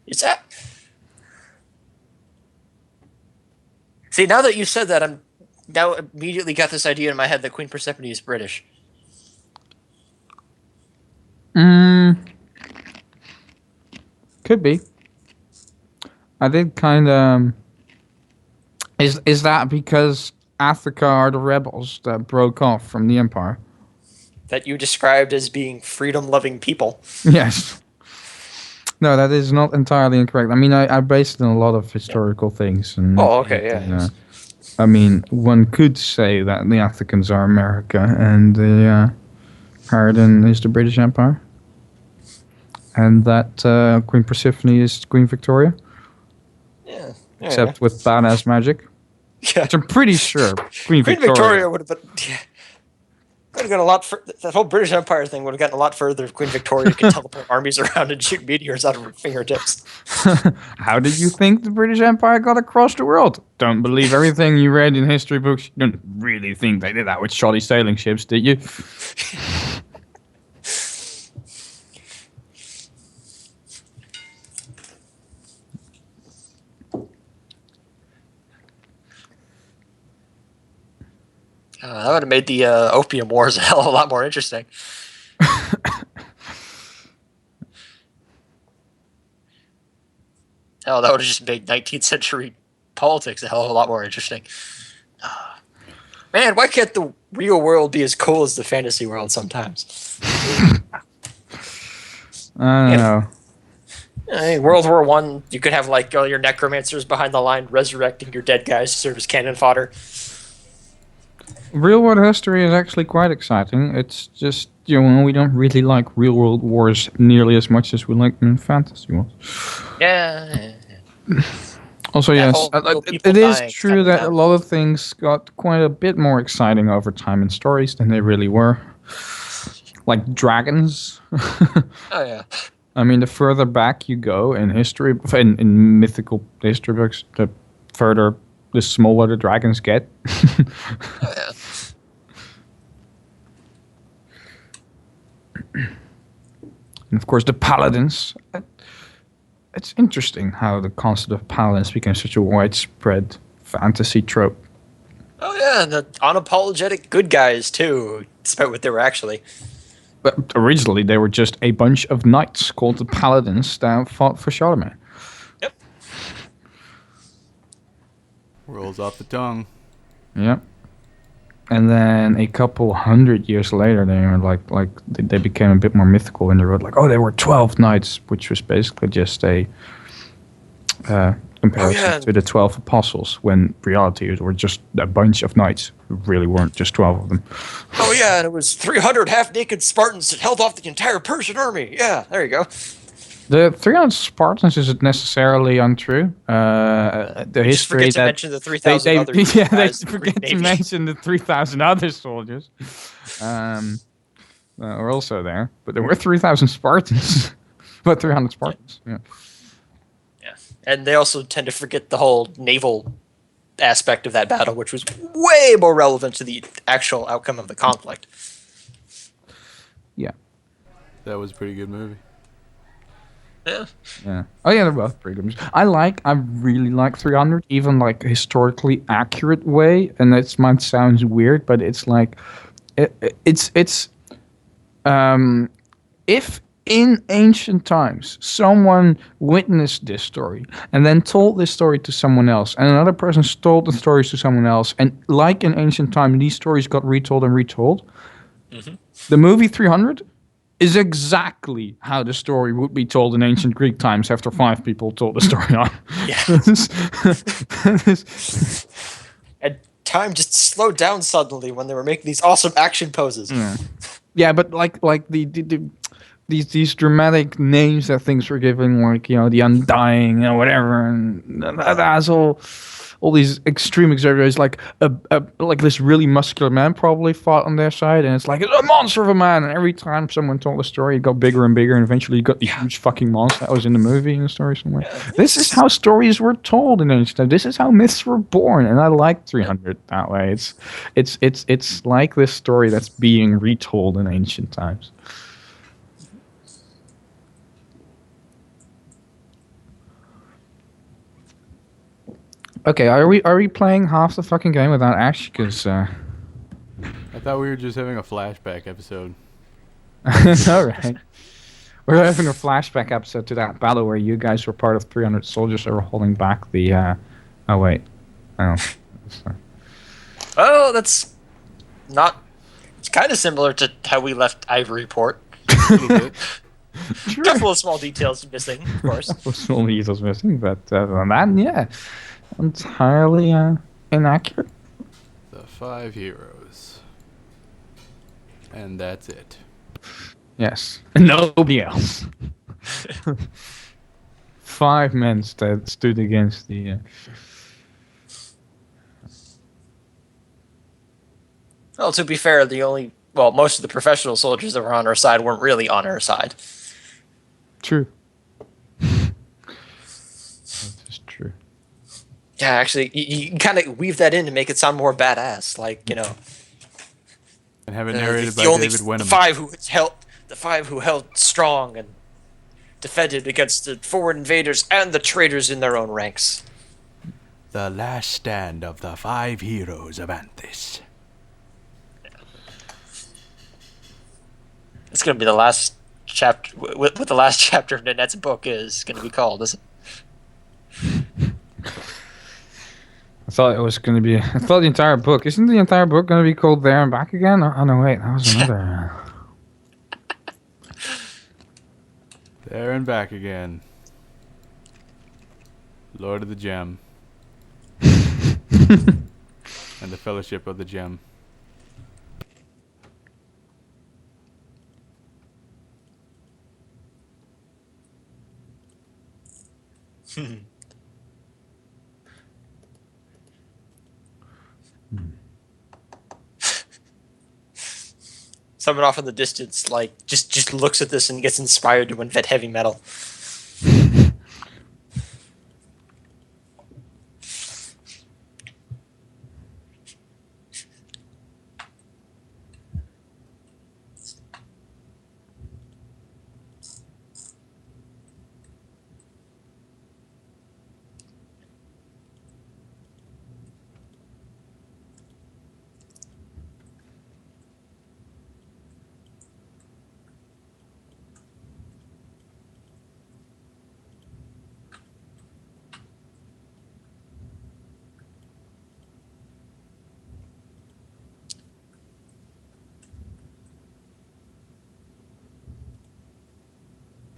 [SPEAKER 3] Is that? See, now that you said that, I'm now immediately got this idea in my head that Queen Persephone is British.
[SPEAKER 2] Could be. I did kind of. Is that because Africa are the rebels that broke off from the Empire?
[SPEAKER 3] That you described as being freedom-loving people.
[SPEAKER 2] Yes. No, that is not entirely incorrect. I mean, I based it on a lot of historical things. And,
[SPEAKER 3] Oh, okay, yeah.
[SPEAKER 2] I mean, one could say that the Africans are America and the Paladin is the British Empire. And that Queen Persephone is Queen Victoria.
[SPEAKER 3] Yeah.
[SPEAKER 2] Except with badass magic.
[SPEAKER 3] Yeah.
[SPEAKER 2] Which I'm pretty sure Queen
[SPEAKER 3] Victoria would have been... Yeah. Would have gone a lot further. That whole British Empire thing would have gotten a lot further if Queen Victoria could teleport armies around and shoot meteors out of her fingertips.
[SPEAKER 2] How did you think the British Empire got across the world? Don't believe everything you read in history books. You don't really think they did that with shoddy sailing ships, did you?
[SPEAKER 3] That would have made the Opium Wars a hell of a lot more interesting. Hell, that would have just made 19th century politics a hell of a lot more interesting. Man, why can't the real world be as cool as the fantasy world sometimes?
[SPEAKER 2] I don't know.
[SPEAKER 3] World War One, you could have like all your necromancers behind the line resurrecting your dead guys to serve as cannon fodder.
[SPEAKER 2] Real world history is actually quite exciting. It's just, you know, we don't really like real world wars nearly as much as we like them in fantasy ones.
[SPEAKER 3] Yeah.
[SPEAKER 2] Also,
[SPEAKER 3] That
[SPEAKER 2] yes,
[SPEAKER 3] whole real people
[SPEAKER 2] it is
[SPEAKER 3] dying
[SPEAKER 2] true
[SPEAKER 3] kind of
[SPEAKER 2] that a
[SPEAKER 3] thing.
[SPEAKER 2] lot of things got quite a bit more exciting over time in stories than they really were. Like dragons.
[SPEAKER 3] Oh, yeah.
[SPEAKER 2] I mean, the further back you go in history, in mythical history books, the smaller the dragons get.
[SPEAKER 3] Oh, yeah.
[SPEAKER 2] And of course, the paladins. It's interesting how the concept of paladins became such a widespread fantasy trope.
[SPEAKER 3] Oh, yeah, and the unapologetic good guys, too, despite what they were actually.
[SPEAKER 2] But originally, they were just a bunch of knights called the paladins that fought for Charlemagne.
[SPEAKER 3] Yep.
[SPEAKER 1] Rolls off the tongue.
[SPEAKER 2] Yeah. And then a couple hundred years later, they were they became a bit more mythical, and they wrote like, oh, there were 12 knights, which was basically just a comparison to the 12 apostles, when in reality it were just a bunch of knights who really weren't just 12 of them.
[SPEAKER 3] Oh, yeah, and it was 300 half-naked Spartans that held off the entire Persian army. Yeah, there you go.
[SPEAKER 2] The 300 Spartans isn't necessarily untrue. The
[SPEAKER 3] Just
[SPEAKER 2] history
[SPEAKER 3] forget to
[SPEAKER 2] that
[SPEAKER 3] mention the 3,000
[SPEAKER 2] they
[SPEAKER 3] other
[SPEAKER 2] they
[SPEAKER 3] guys in the
[SPEAKER 2] forget
[SPEAKER 3] Greek
[SPEAKER 2] to
[SPEAKER 3] Navy.
[SPEAKER 2] mention the 3,000 other soldiers. Were also there, but there were 3,000 Spartans, but 300 Spartans. Yeah.
[SPEAKER 3] Yeah, and they also tend to forget the whole naval aspect of that battle, which was way more relevant to the actual outcome of the conflict.
[SPEAKER 2] Yeah.
[SPEAKER 1] That was a pretty good movie.
[SPEAKER 3] Yeah.
[SPEAKER 2] Yeah. Oh yeah, they're both pretty good. I really like 300, even like historically accurate way, and that might sound weird, but it's like, if in ancient times someone witnessed this story and then told this story to someone else, and another person told the stories to someone else, and like in ancient time, these stories got retold and retold.
[SPEAKER 3] Mm-hmm.
[SPEAKER 2] The movie 300 is exactly how the story would be told in ancient Greek times after 5 people told the story on.
[SPEAKER 3] Yeah. And time just slowed down suddenly when they were making these awesome action poses.
[SPEAKER 2] Yeah, but like these dramatic names that things were given, like, you know, the Undying and whatever, and that's all these extreme exaggerations, like like this really muscular man probably fought on their side, and it's like, it's a monster of a man, and every time someone told a story, it got bigger and bigger, and eventually you got the huge fucking monster that was in the movie in the story somewhere. This is how stories were told in ancient times. This is how myths were born, and I like 300 that way. It's like this story that's being retold in ancient times. Okay, are we playing half the fucking game without Ash? Because
[SPEAKER 1] I thought we were just having a flashback episode.
[SPEAKER 2] all right, we're having a flashback episode to that battle where you guys were part of 300 soldiers that were holding back the. Oh wait, Oh.
[SPEAKER 3] Oh, that's not. It's kind of similar to how we left Ivory Port.
[SPEAKER 1] A little bit.
[SPEAKER 3] A couple of small details missing, of course.
[SPEAKER 2] Small details missing, but other than that, yeah, entirely inaccurate.
[SPEAKER 1] The 5 heroes. And that's it.
[SPEAKER 2] Yes, and nobody else. 5 men stood against the.
[SPEAKER 3] Well, to be fair, most of the professional soldiers that were on our side weren't really on our side.
[SPEAKER 2] True. That is true.
[SPEAKER 3] Yeah, actually, you can kind of weave that in to make it sound more badass. Like, you know,
[SPEAKER 1] And have it narrated by
[SPEAKER 3] the only
[SPEAKER 1] David Wenham.
[SPEAKER 3] the five who held strong and defended against the foreign invaders and the traitors in their own ranks.
[SPEAKER 1] The last stand of the 5 heroes of Anthys.
[SPEAKER 3] It's going to be the last chapter. What the last chapter of Nynette's book is going to be called, isn't it?
[SPEAKER 2] I thought it was going to be. I thought the entire book. Isn't the entire book going to be called There and Back Again? Oh no, wait, that was another.
[SPEAKER 1] There and back again. Lord of the Gem. And the Fellowship of the Gem.
[SPEAKER 3] Someone off in the distance, like, just looks at this and gets inspired to invent heavy metal.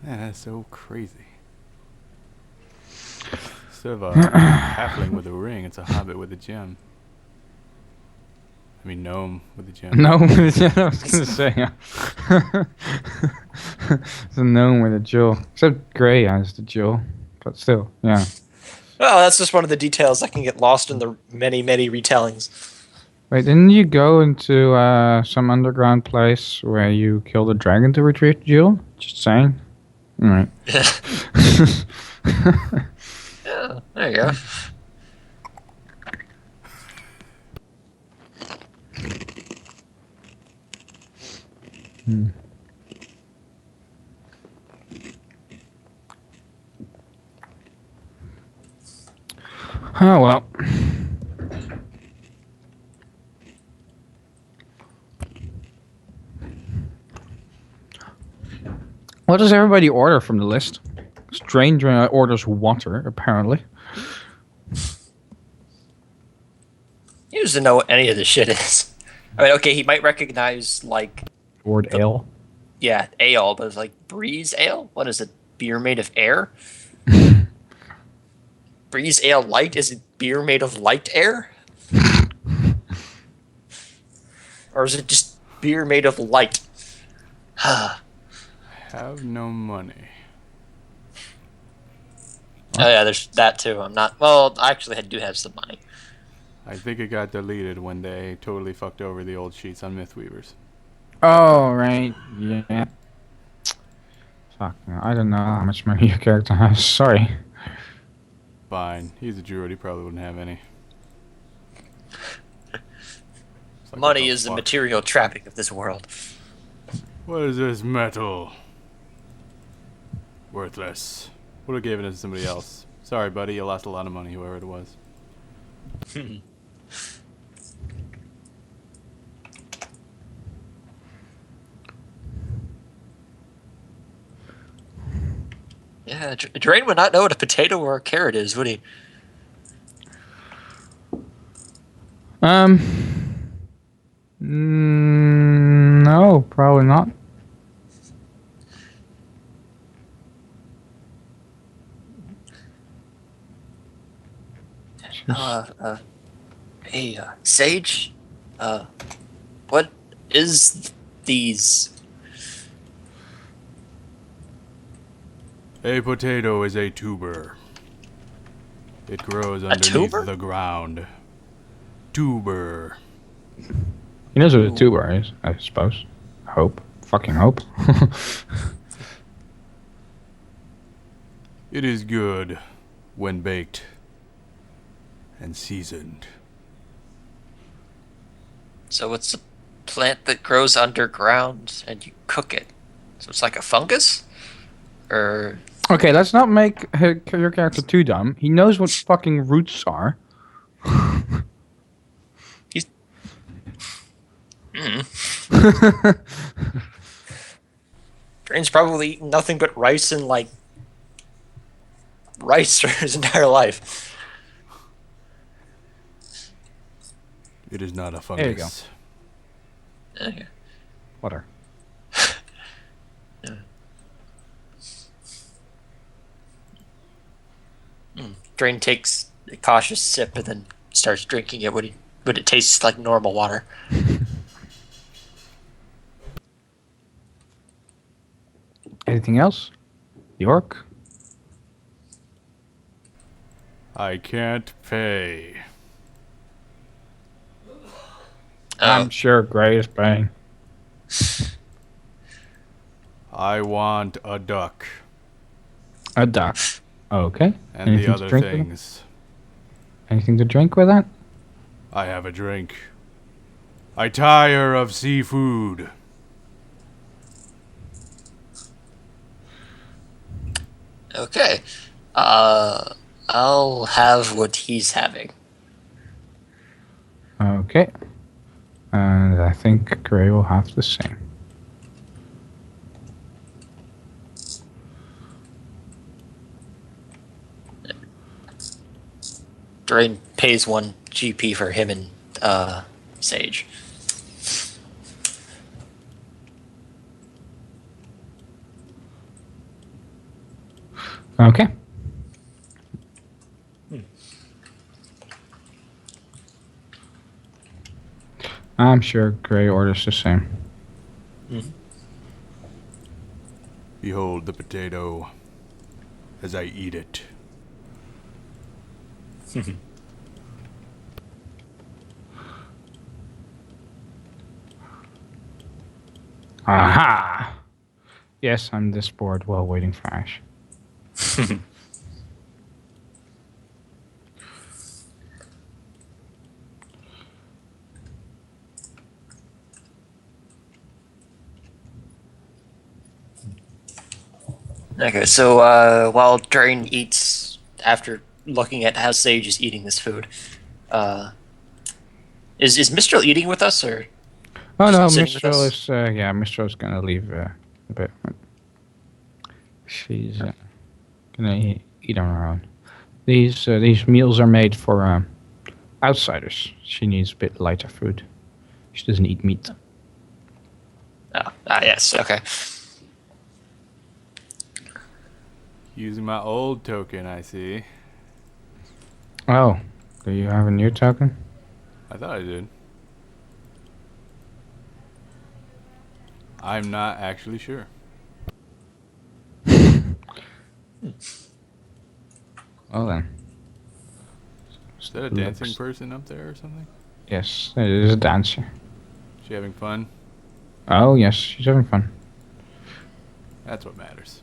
[SPEAKER 1] Man, that's so crazy. Instead of a halfling with a ring, it's a hobbit with a gem. I mean, gnome with a gem.
[SPEAKER 2] No, yeah, I was going to say. It's a gnome with a jewel. Except Grey has the jewel. But still, yeah.
[SPEAKER 3] Well, that's just one of the details that can get lost in the many, many retellings.
[SPEAKER 2] Wait, didn't you go into some underground place where you killed a dragon to retrieve the jewel? Just saying. Alright.
[SPEAKER 3] Yeah, there you go.
[SPEAKER 2] Oh well. What does everybody order from the list? Drane orders water, apparently.
[SPEAKER 3] He doesn't know what any of this shit is. I mean, okay, he might recognize, like,
[SPEAKER 2] Word ale.
[SPEAKER 3] yeah, ale, but it's like breeze ale? What is it? Beer made of air? Breeze ale light? Is it beer made of light air? Or is it just beer made of light?
[SPEAKER 1] Have no money.
[SPEAKER 3] Oh yeah, there's that too. I'm not. Well, actually, I do have some money.
[SPEAKER 1] I think it got deleted when they totally fucked over the old sheets on Mythweavers.
[SPEAKER 2] Oh, right. Yeah. Fuck. I don't know how much money your character has. Sorry.
[SPEAKER 1] Fine. He's a druid. He probably wouldn't have any. It's like,
[SPEAKER 3] Money
[SPEAKER 1] what
[SPEAKER 3] is the
[SPEAKER 1] fuck?
[SPEAKER 3] material trapping of this world.
[SPEAKER 1] What is this metal? Worthless. Would have given it to somebody else. Sorry, buddy. You lost a lot of money, whoever it was.
[SPEAKER 3] Yeah, Drane would not know what a potato or a carrot is, would he?
[SPEAKER 2] No, probably not.
[SPEAKER 3] Hey, Sage, what is these?
[SPEAKER 1] A potato is a tuber. It grows underneath
[SPEAKER 3] tuber?
[SPEAKER 1] the ground. Tuber.
[SPEAKER 2] He knows what a tuber is, I suppose. Hope. Fucking hope.
[SPEAKER 1] It is good when baked and seasoned.
[SPEAKER 3] So it's a plant that grows underground and you cook it. So it's like a fungus? Or
[SPEAKER 2] Okay, let's not make your character too dumb. He knows what fucking roots are.
[SPEAKER 3] he's Drane's probably eaten nothing but rice and like rice for his entire life.
[SPEAKER 1] It is not a fungus.
[SPEAKER 2] There you go.
[SPEAKER 3] Okay.
[SPEAKER 2] Water.
[SPEAKER 3] Drane takes a cautious sip and then starts drinking it when it tastes like normal water.
[SPEAKER 2] Anything else? The orc?
[SPEAKER 1] I can't pay.
[SPEAKER 2] I'm sure Gray is paying.
[SPEAKER 1] I want a duck.
[SPEAKER 2] A duck. Okay.
[SPEAKER 1] And
[SPEAKER 2] Anything
[SPEAKER 1] the
[SPEAKER 2] to
[SPEAKER 1] other
[SPEAKER 2] drink with it?
[SPEAKER 1] things.
[SPEAKER 2] Anything to drink with that?
[SPEAKER 1] I have a drink. I tire of seafood.
[SPEAKER 3] Okay. I'll have what he's having.
[SPEAKER 2] Okay. And I think Gray will have the same.
[SPEAKER 3] Drane pays 1 GP for him and Sage.
[SPEAKER 2] Okay. I'm sure Gray orders the same.
[SPEAKER 1] Behold the potato as I eat it.
[SPEAKER 2] Aha! Yes, I'm this bored while waiting for Ash.
[SPEAKER 3] Okay, so while Drane eats, after looking at how Sage is eating this food, is Mistral eating with us, or?
[SPEAKER 2] Oh no,
[SPEAKER 3] Sitting with
[SPEAKER 2] Mistral
[SPEAKER 3] us?
[SPEAKER 2] is Mistral's gonna leave a bit. She's gonna eat on her own. These meals are made for outsiders. She needs a bit lighter food. She doesn't eat meat.
[SPEAKER 3] Yes, okay.
[SPEAKER 1] Using my old token, I see.
[SPEAKER 2] Oh, do you have a new token?
[SPEAKER 1] I thought I did. I'm not actually sure.
[SPEAKER 2] Well then,
[SPEAKER 1] Is that a dancing person up there or something?
[SPEAKER 2] yes, it is a dancer.
[SPEAKER 1] She having fun?
[SPEAKER 2] Oh yes, she's having fun.
[SPEAKER 1] That's what matters.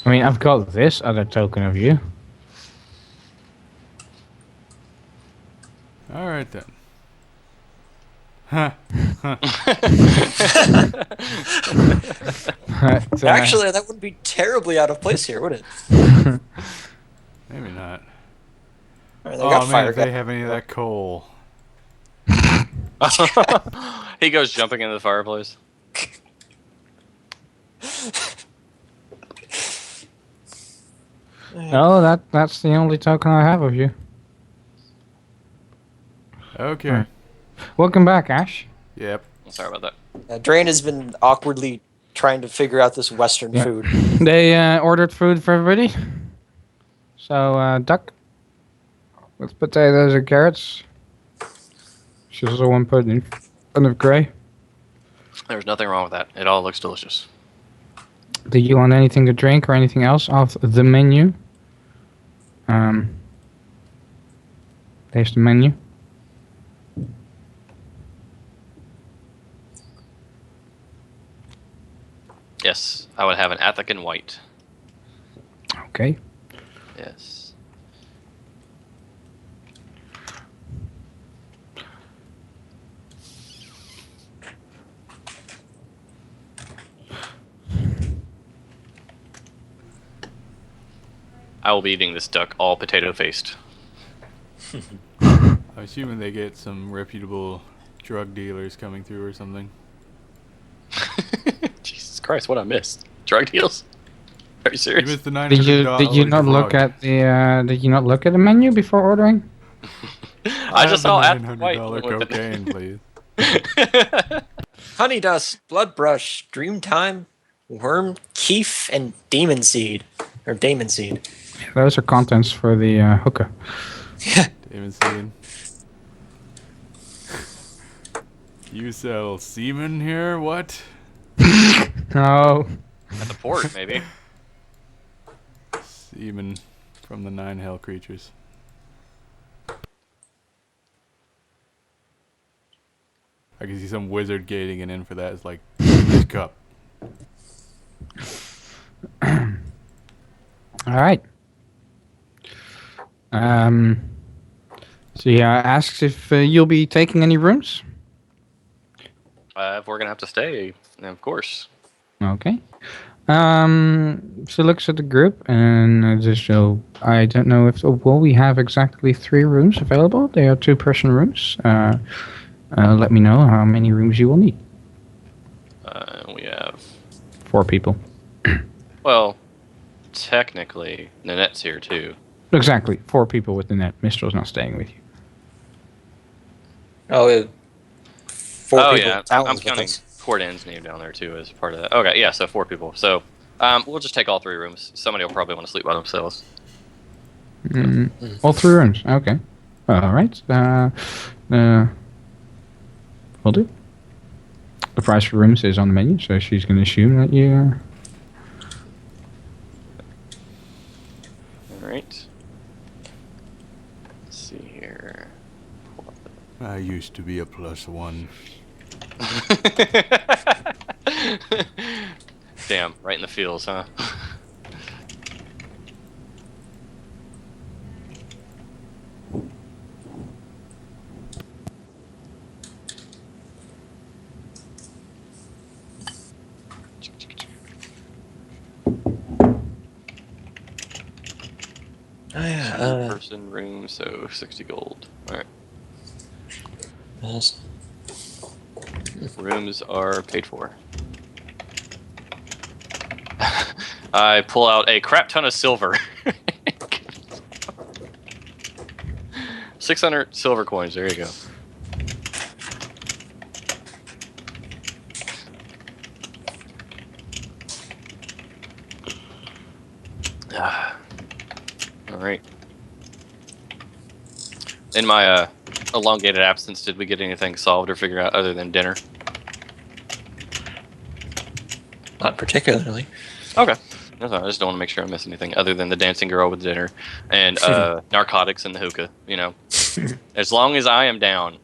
[SPEAKER 2] I mean, I've got this other token of you.
[SPEAKER 1] All right then. Huh.
[SPEAKER 2] But,
[SPEAKER 3] Actually, that wouldn't be terribly out of place here, would it?
[SPEAKER 1] Maybe not.
[SPEAKER 3] All right, they
[SPEAKER 1] Oh
[SPEAKER 3] got
[SPEAKER 1] man,
[SPEAKER 3] fire
[SPEAKER 1] if they
[SPEAKER 3] guy.
[SPEAKER 1] have any of that coal,
[SPEAKER 4] He goes jumping into the fireplace.
[SPEAKER 2] Oh, that's the only token I have of you.
[SPEAKER 1] Okay.
[SPEAKER 2] Alright. Welcome back, Ash.
[SPEAKER 1] Yep.
[SPEAKER 4] Sorry about that.
[SPEAKER 3] Drane has been awkwardly trying to figure out this Western
[SPEAKER 2] Yeah.
[SPEAKER 3] food.
[SPEAKER 2] They ordered food for everybody. So, duck with potatoes and carrots. She's also one put in front of Grey.
[SPEAKER 4] There's nothing wrong with that. It all looks delicious.
[SPEAKER 2] Do you want anything to drink or anything else off the menu? There's the menu.
[SPEAKER 4] Yes, I would have an Athican white.
[SPEAKER 2] Okay.
[SPEAKER 4] Yes. I will be eating this duck all potato faced.
[SPEAKER 1] I'm assuming they get some reputable drug dealers coming through or something.
[SPEAKER 4] Jesus Christ, what I missed. Drug deals? Are you
[SPEAKER 1] You
[SPEAKER 4] serious?
[SPEAKER 1] missed the $900
[SPEAKER 2] Did you not look
[SPEAKER 1] drug.
[SPEAKER 2] at the Did you not look at the menu before ordering?
[SPEAKER 4] I just saw
[SPEAKER 1] have
[SPEAKER 4] Athican
[SPEAKER 1] the
[SPEAKER 4] white.
[SPEAKER 1] $900 cocaine, please.
[SPEAKER 3] Honey dust, blood brush, dream time, worm, keef, and demon seed. Or damon seed.
[SPEAKER 2] Those are contents for the hookah.
[SPEAKER 1] Damon seed. You sell semen here? What?
[SPEAKER 2] No.
[SPEAKER 4] At the port, maybe.
[SPEAKER 1] Semen from the 9 hell creatures. I can see some wizard gating it in for that. It's like, this cup.
[SPEAKER 2] All right. So yeah, asks if you'll be taking any rooms.
[SPEAKER 4] If we're gonna have to stay, then of course.
[SPEAKER 2] Okay. She looks at the group and just so I don't know if we have exactly 3 rooms available. They are 2-person rooms. Let me know how many rooms you will need.
[SPEAKER 4] We have.
[SPEAKER 2] 4 people.
[SPEAKER 4] Well, technically, Nynette's here too.
[SPEAKER 2] Exactly, 4 people with the net. Mistral's not staying with you.
[SPEAKER 3] Oh, 4
[SPEAKER 4] Oh
[SPEAKER 3] people.
[SPEAKER 4] yeah, I'm
[SPEAKER 3] Talon's with
[SPEAKER 4] counting
[SPEAKER 3] us.
[SPEAKER 4] Cordan's name down there too as part of that. Okay, yeah, so 4 people. So we'll just take all 3 rooms. Somebody will probably want to sleep by themselves.
[SPEAKER 2] All 3 rooms. Okay. All right. Will do. The price for rooms is on the menu, so she's going to assume that you.
[SPEAKER 4] All right. Let's see here.
[SPEAKER 1] I used to be a +1.
[SPEAKER 4] Damn, right in the feels, huh? Person room, so 60 gold. All right.
[SPEAKER 3] Yes.
[SPEAKER 4] Rooms are paid for. I pull out a crap ton of silver. 600 silver coins. There you go. All right. In my elongated absence, did we get anything solved or figured out other than dinner?
[SPEAKER 3] Not particularly.
[SPEAKER 4] Okay. That's all right. I just don't want to make sure I miss anything other than the dancing girl with dinner and narcotics and the hookah. You know, as long as I am down.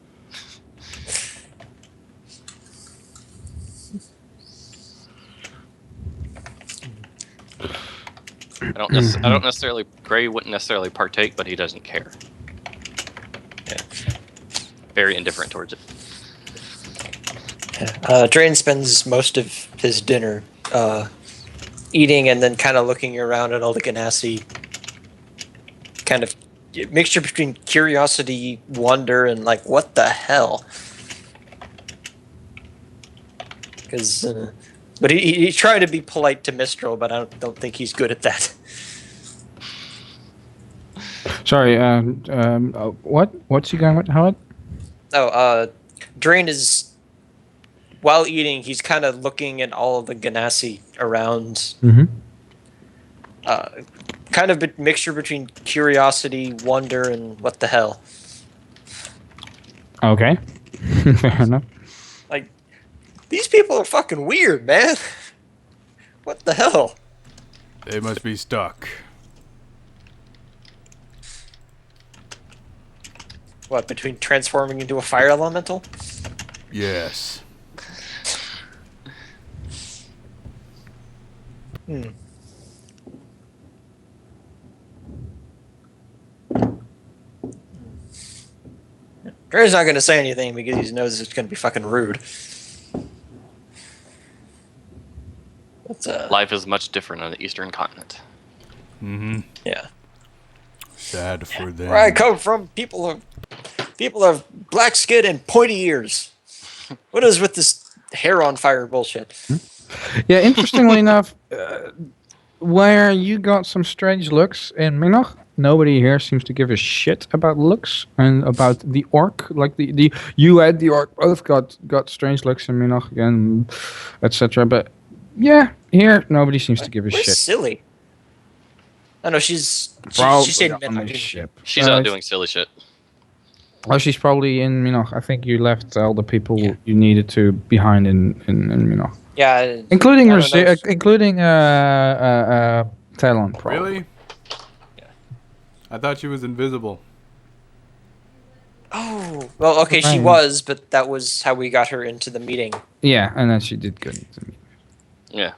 [SPEAKER 4] I don't necessarily. Gray wouldn't necessarily partake, but he doesn't care. Yeah. Very indifferent towards it.
[SPEAKER 3] Drane spends most of his dinner eating and then kind of looking around at all the Ganassi. Kind of mixture between curiosity, wonder, and like, what the hell? because. But he tried to be polite to Mistral, but I don't think he's good at that.
[SPEAKER 2] Sorry. What? What's he going with? How?
[SPEAKER 3] No, Drane is, while eating, he's kind of looking at all of the Ganassi around.
[SPEAKER 2] Mm-hmm.
[SPEAKER 3] Kind of a mixture between curiosity, wonder, and what the hell.
[SPEAKER 2] Okay. Fair enough.
[SPEAKER 3] Like, these people are fucking weird, man. What the hell?
[SPEAKER 1] They must be stuck.
[SPEAKER 3] What, between transforming into a fire elemental?
[SPEAKER 1] Yes.
[SPEAKER 3] Drane's not going to say anything because he knows it's going to be fucking rude. But,
[SPEAKER 4] Life is much different on the Eastern continent.
[SPEAKER 1] Mm-hmm.
[SPEAKER 3] yeah.
[SPEAKER 1] Sad for them.
[SPEAKER 3] Where I come from, people have black skin and pointy ears. What is with this hair on fire bullshit?
[SPEAKER 2] Yeah. Interestingly enough, where you got some strange looks in Minoch, nobody here seems to give a shit about looks and about the orc. Like the you and the orc both got strange looks in Minoch again, etc. But yeah, here nobody seems to give a
[SPEAKER 3] Where's
[SPEAKER 2] shit.
[SPEAKER 3] Silly? I know she
[SPEAKER 2] Probably
[SPEAKER 3] stayed
[SPEAKER 2] on
[SPEAKER 3] Midnight,
[SPEAKER 2] the
[SPEAKER 3] didn't she?
[SPEAKER 2] ship.
[SPEAKER 4] She's out doing silly shit.
[SPEAKER 2] Oh, she's probably in Minoch. I think you left all the people you needed to behind in Minoch,
[SPEAKER 3] Yeah,
[SPEAKER 2] including
[SPEAKER 3] I don't know if-
[SPEAKER 2] Talon. Probably.
[SPEAKER 1] Really?
[SPEAKER 3] Yeah.
[SPEAKER 1] I thought she was invisible.
[SPEAKER 3] Oh, well, okay, she
[SPEAKER 2] Right.
[SPEAKER 3] was, but that was how we got her into the meeting.
[SPEAKER 2] Yeah, and then she did good.
[SPEAKER 4] Yeah.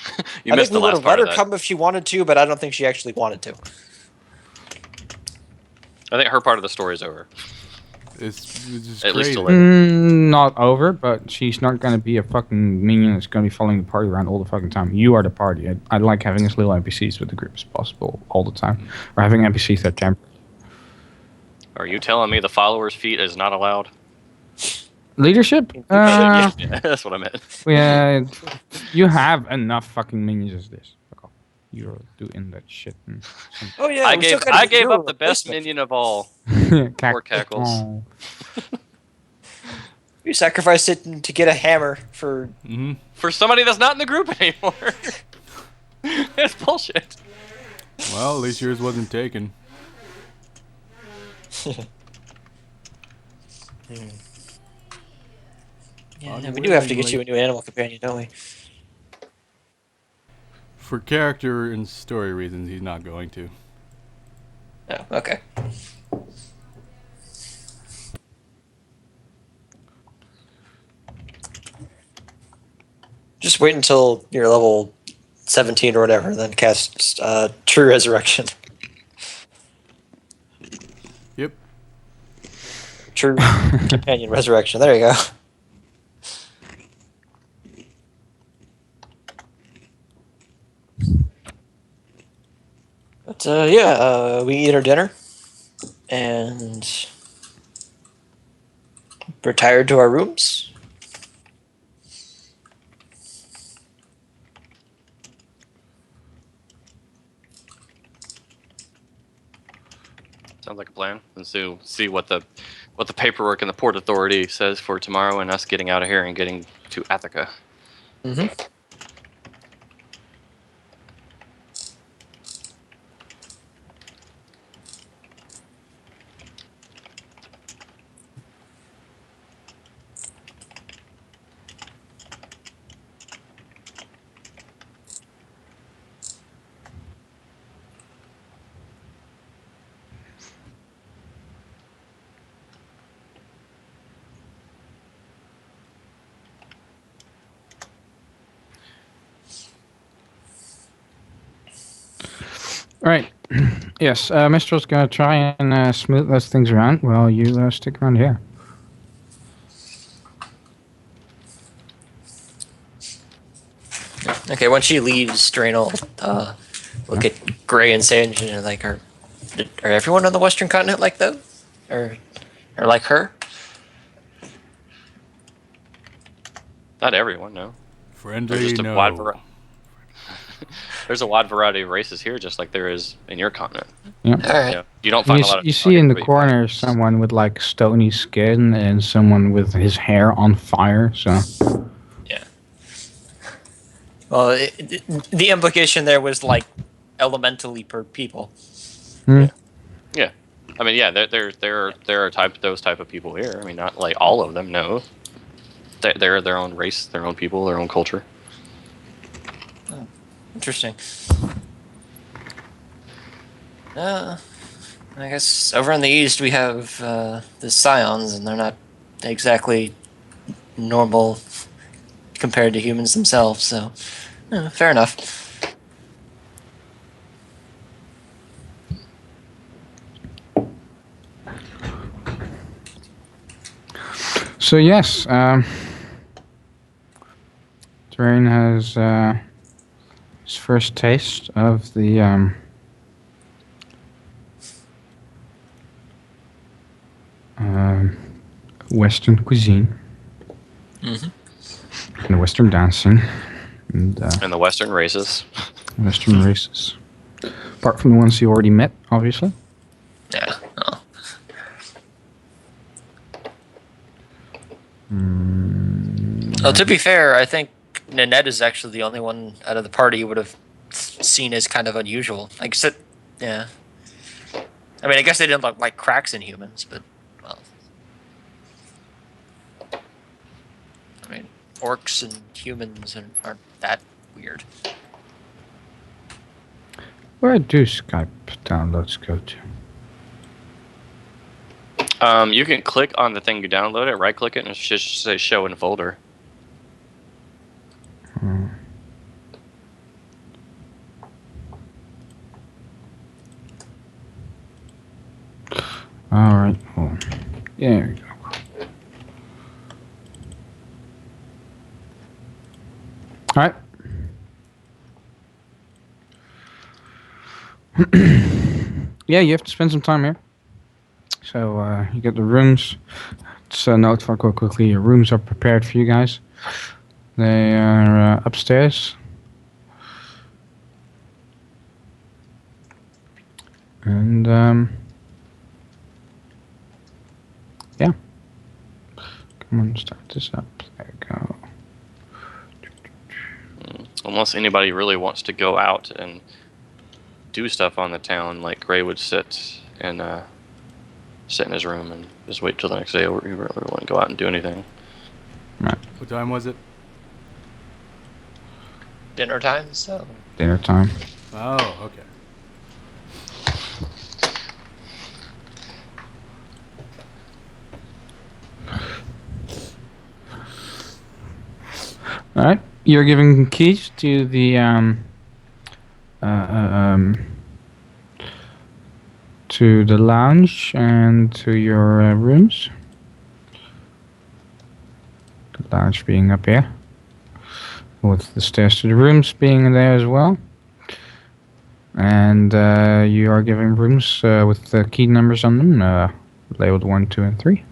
[SPEAKER 3] I
[SPEAKER 4] Missed
[SPEAKER 3] think we
[SPEAKER 4] the
[SPEAKER 3] would
[SPEAKER 4] last
[SPEAKER 3] have
[SPEAKER 4] part
[SPEAKER 3] let
[SPEAKER 4] of
[SPEAKER 3] her
[SPEAKER 4] that.
[SPEAKER 3] come if she wanted to, but I don't think she actually wanted to.
[SPEAKER 4] I think her part of the story is over.
[SPEAKER 1] It's just
[SPEAKER 4] At least
[SPEAKER 1] crazy.
[SPEAKER 4] till later.
[SPEAKER 2] Not over, but she's not going to be a fucking minion that's going to be following the party around all the fucking time. You are the party. I like having as little NPCs with the group as possible all the time. Or having NPCs that temper.
[SPEAKER 4] Are you telling me the follower's feat is not allowed?
[SPEAKER 2] Leadership?
[SPEAKER 4] Yeah, that's what I meant.
[SPEAKER 2] Yeah, you have enough fucking minions as this. Fuck off. You're doing that shit.
[SPEAKER 3] Oh yeah,
[SPEAKER 4] I
[SPEAKER 3] we still
[SPEAKER 4] gave
[SPEAKER 3] gotta
[SPEAKER 4] I
[SPEAKER 3] get
[SPEAKER 4] gave
[SPEAKER 3] you a
[SPEAKER 4] up the best
[SPEAKER 3] replacement.
[SPEAKER 4] minion of all. Poor Cackles.
[SPEAKER 2] Oh.
[SPEAKER 3] You sacrificed it to get a hammer for.
[SPEAKER 1] Mm-hmm.
[SPEAKER 4] For somebody that's not in the group anymore. It's bullshit.
[SPEAKER 1] Well, at least yours wasn't taken.
[SPEAKER 3] Yeah, we do have to get you a new animal companion, don't we?
[SPEAKER 1] For character and story reasons, he's not going to.
[SPEAKER 3] Oh, okay. Just wait until you're level 17 or whatever, then cast True Resurrection.
[SPEAKER 1] Yep.
[SPEAKER 3] True Companion Resurrection. There you go. But we eat our dinner and retired to our rooms.
[SPEAKER 4] Sounds like a plan. And so see what the paperwork and the Port Authority says for tomorrow, and us getting out of here and getting to Attica.
[SPEAKER 3] Mm-hmm.
[SPEAKER 2] All right. Yes, Mistral's going to try and smooth those things around while you stick around here.
[SPEAKER 3] Okay, once she leaves, Drane will look at Gray and Sage and like, are everyone on the Western Continent like that? Or like her?
[SPEAKER 4] Not everyone, no.
[SPEAKER 1] Friendly,
[SPEAKER 4] There's just a
[SPEAKER 1] no.
[SPEAKER 4] wide variety. There's a wide variety of races here, just like there is in your continent.
[SPEAKER 2] Yeah.
[SPEAKER 3] All right.
[SPEAKER 4] Yeah, you don't find
[SPEAKER 2] You,
[SPEAKER 4] a lot of.
[SPEAKER 2] you see in the
[SPEAKER 4] everybody
[SPEAKER 2] corner
[SPEAKER 4] fights.
[SPEAKER 2] someone with like stony skin and someone with his hair on fire. So
[SPEAKER 3] Yeah. Well, the implication there was like elementally per people.
[SPEAKER 4] Yeah, I mean, yeah, there are those type of people here. I mean, not like all of them. No, they're their own race, their own people, their own culture.
[SPEAKER 3] Interesting. I guess over in the east we have the Scions, and they're not exactly normal compared to humans themselves. So, fair enough.
[SPEAKER 2] So yes, Drane has his first taste of the Western cuisine and the Western dancing and
[SPEAKER 4] And the Western races.
[SPEAKER 2] Western races. Apart from the ones you already met, obviously.
[SPEAKER 3] Yeah. Oh. Well, to be fair, I think Nynette is actually the only one out of the party you would have seen as kind of unusual. Like, yeah. I mean, I guess they didn't look like cracks in humans, but well. I mean, orcs and humans aren't that weird.
[SPEAKER 2] Where do Skype downloads go to?
[SPEAKER 4] You can click on the thing you download it, right click it, and it should say show in folder.
[SPEAKER 2] Alright, hold on. Yeah, there we go. Alright. Yeah, you have to spend some time here. So, you get the rooms. Just a note for quickly, your rooms are prepared for you guys. They are upstairs. And, yeah. Come on, start this up. There we go.
[SPEAKER 4] Unless anybody really wants to go out and do stuff on the town, like Gray would sit in his room and just wait till the next day, or you really want to go out and do anything.
[SPEAKER 2] Right.
[SPEAKER 1] What time was it?
[SPEAKER 3] Dinner time, so.
[SPEAKER 2] Dinner time.
[SPEAKER 1] Oh, okay.
[SPEAKER 2] Alright. You're giving keys to the to the lounge and to your rooms. The lounge being up here, with the stairs to the rooms being there as well. And you are giving rooms with the key numbers on them, labeled 1, 2, and 3.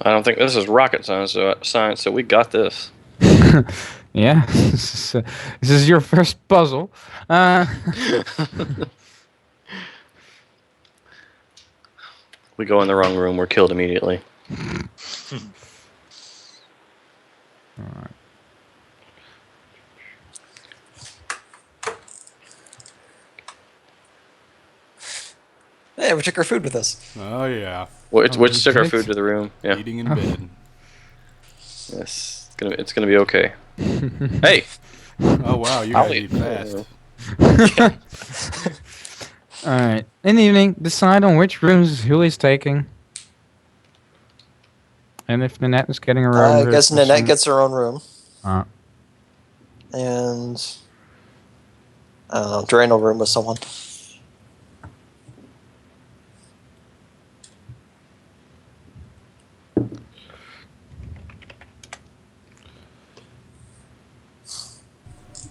[SPEAKER 4] I don't think this is rocket science, so we got this.
[SPEAKER 2] Yeah, this is your first puzzle.
[SPEAKER 4] We go in the wrong room, we're killed immediately.
[SPEAKER 2] Alright.
[SPEAKER 3] Hey, we took our food with us.
[SPEAKER 1] Oh, yeah.
[SPEAKER 4] Which took our food to the room. Yeah.
[SPEAKER 1] Eating in bed.
[SPEAKER 4] Yes. It's gonna be okay. Hey!
[SPEAKER 1] Oh, wow. You
[SPEAKER 4] I'll
[SPEAKER 1] gotta
[SPEAKER 4] eat.
[SPEAKER 1] eat fast.
[SPEAKER 2] Alright. In the evening, decide on which rooms who is taking. And if Nynette is getting her own
[SPEAKER 3] I
[SPEAKER 2] room.
[SPEAKER 3] guess Nynette gets her own room. And I don't know, Drane will room with someone.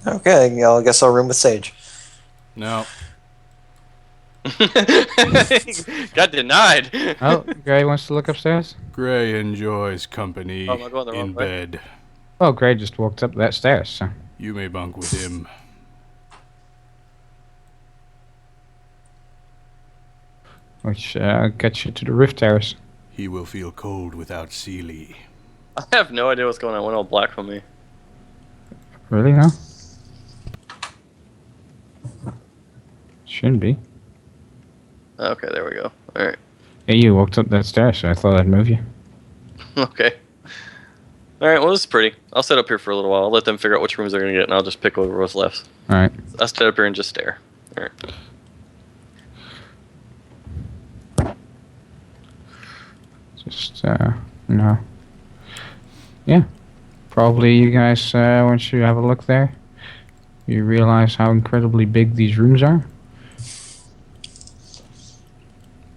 [SPEAKER 3] Okay, I guess I'll room with Sage.
[SPEAKER 1] No.
[SPEAKER 4] Got denied.
[SPEAKER 2] Oh, Gray wants to look upstairs?
[SPEAKER 1] Gray enjoys company
[SPEAKER 4] Oh, am I going the wrong
[SPEAKER 1] in
[SPEAKER 4] way?
[SPEAKER 1] bed.
[SPEAKER 2] Well, Gray just walked up that stairs, so.
[SPEAKER 1] You may bunk with him.
[SPEAKER 2] Which gets you to the Rift Terrace.
[SPEAKER 1] He will feel cold without Sealy.
[SPEAKER 4] I have no idea what's going on. It went all black from me.
[SPEAKER 2] Really, no? Shouldn't be.
[SPEAKER 4] Okay, there we go. All right.
[SPEAKER 2] Yeah, you walked up that stairs, so I thought I'd move you.
[SPEAKER 4] Okay. All right. Well, this is pretty. I'll sit up here for a little while. I'll let them figure out which rooms they're gonna get, and I'll just pick over what's left.
[SPEAKER 2] Alright.
[SPEAKER 4] I'll sit up here and just stare. All right.
[SPEAKER 2] Just, no. Yeah. Probably you guys, once you have a look there, you realize how incredibly big these rooms are.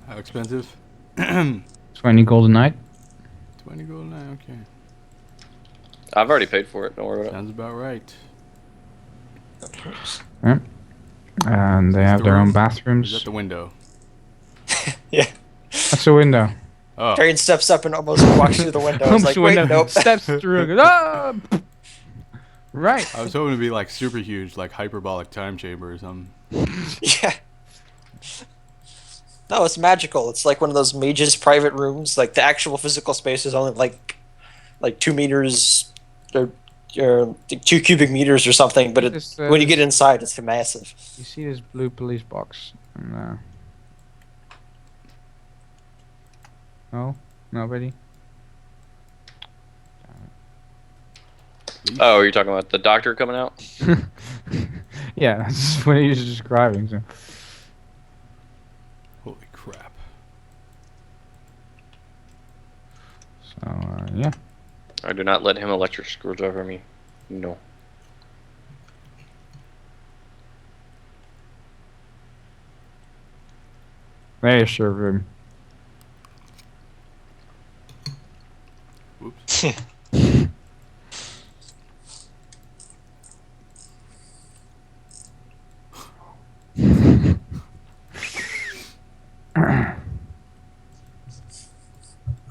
[SPEAKER 1] How expensive?
[SPEAKER 2] 20 gold a night.
[SPEAKER 1] 20 gold now, okay.
[SPEAKER 4] I've already paid for it. Don't worry about it.
[SPEAKER 1] Sounds about right.
[SPEAKER 2] Yep. And they have their own bathrooms.
[SPEAKER 1] Is that the window?
[SPEAKER 3] Yeah.
[SPEAKER 2] That's a window.
[SPEAKER 1] Oh,
[SPEAKER 3] Drane steps up and almost walks through the window. It's like, wait, nope.
[SPEAKER 2] Steps through and goes, ah! Right.
[SPEAKER 1] I was hoping to be like super huge, like hyperbolic time chamber or something.
[SPEAKER 3] Yeah. No, it's magical. It's like one of those mage's private rooms. Like the actual physical space is only like 2 meters or 2 cubic meters or something. But
[SPEAKER 2] This,
[SPEAKER 3] when you get inside, it's massive.
[SPEAKER 2] You see this blue police box? No. No? Nobody?
[SPEAKER 4] Oh, you're talking about the doctor coming out?
[SPEAKER 2] Yeah, that's what he was describing. So.
[SPEAKER 1] Holy crap.
[SPEAKER 2] So, yeah.
[SPEAKER 4] I do not let him electric screwdriver me. No.
[SPEAKER 2] There's your room.
[SPEAKER 1] Whoops.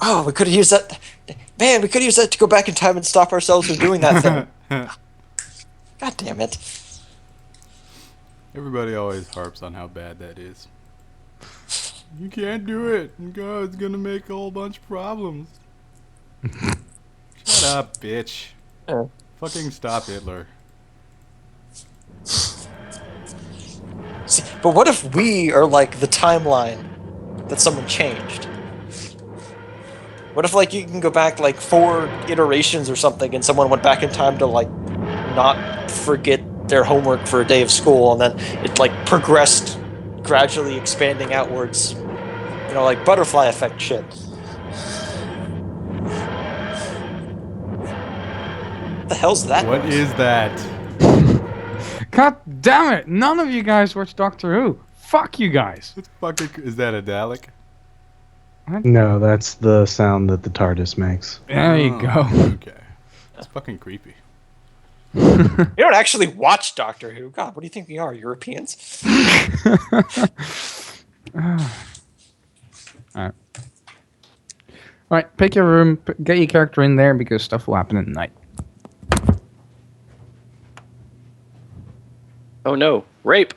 [SPEAKER 3] Oh, we could have used that. Man, we could use that to go back in time and stop ourselves from doing that thing. God damn it.
[SPEAKER 1] Everybody always harps on how bad that is. You can't do it. God, it's gonna make a whole bunch of problems. Shut up, bitch.
[SPEAKER 3] Oh.
[SPEAKER 1] Fucking stop Hitler.
[SPEAKER 3] See, but what if we are like the timeline that someone changed? What if like you can go back like 4 iterations or something and someone went back in time to like not forget their homework for a day of school and then it like progressed, gradually expanding outwards, you know, like butterfly effect shit. What the hell's that?
[SPEAKER 1] What
[SPEAKER 3] noise?
[SPEAKER 1] is that?
[SPEAKER 2] God damn it! None of you guys watch Doctor Who. Fuck you guys.
[SPEAKER 1] What fucking is that, a Dalek?
[SPEAKER 6] No, that's the sound that the TARDIS makes.
[SPEAKER 2] There you
[SPEAKER 1] Oh,
[SPEAKER 2] go.
[SPEAKER 1] Okay. That's fucking creepy.
[SPEAKER 3] You don't actually watch Doctor Who. God, what do you think we are, Europeans?
[SPEAKER 2] Alright. Alright, pick your room, get your character in there because stuff will happen at night.
[SPEAKER 4] Oh no, rape!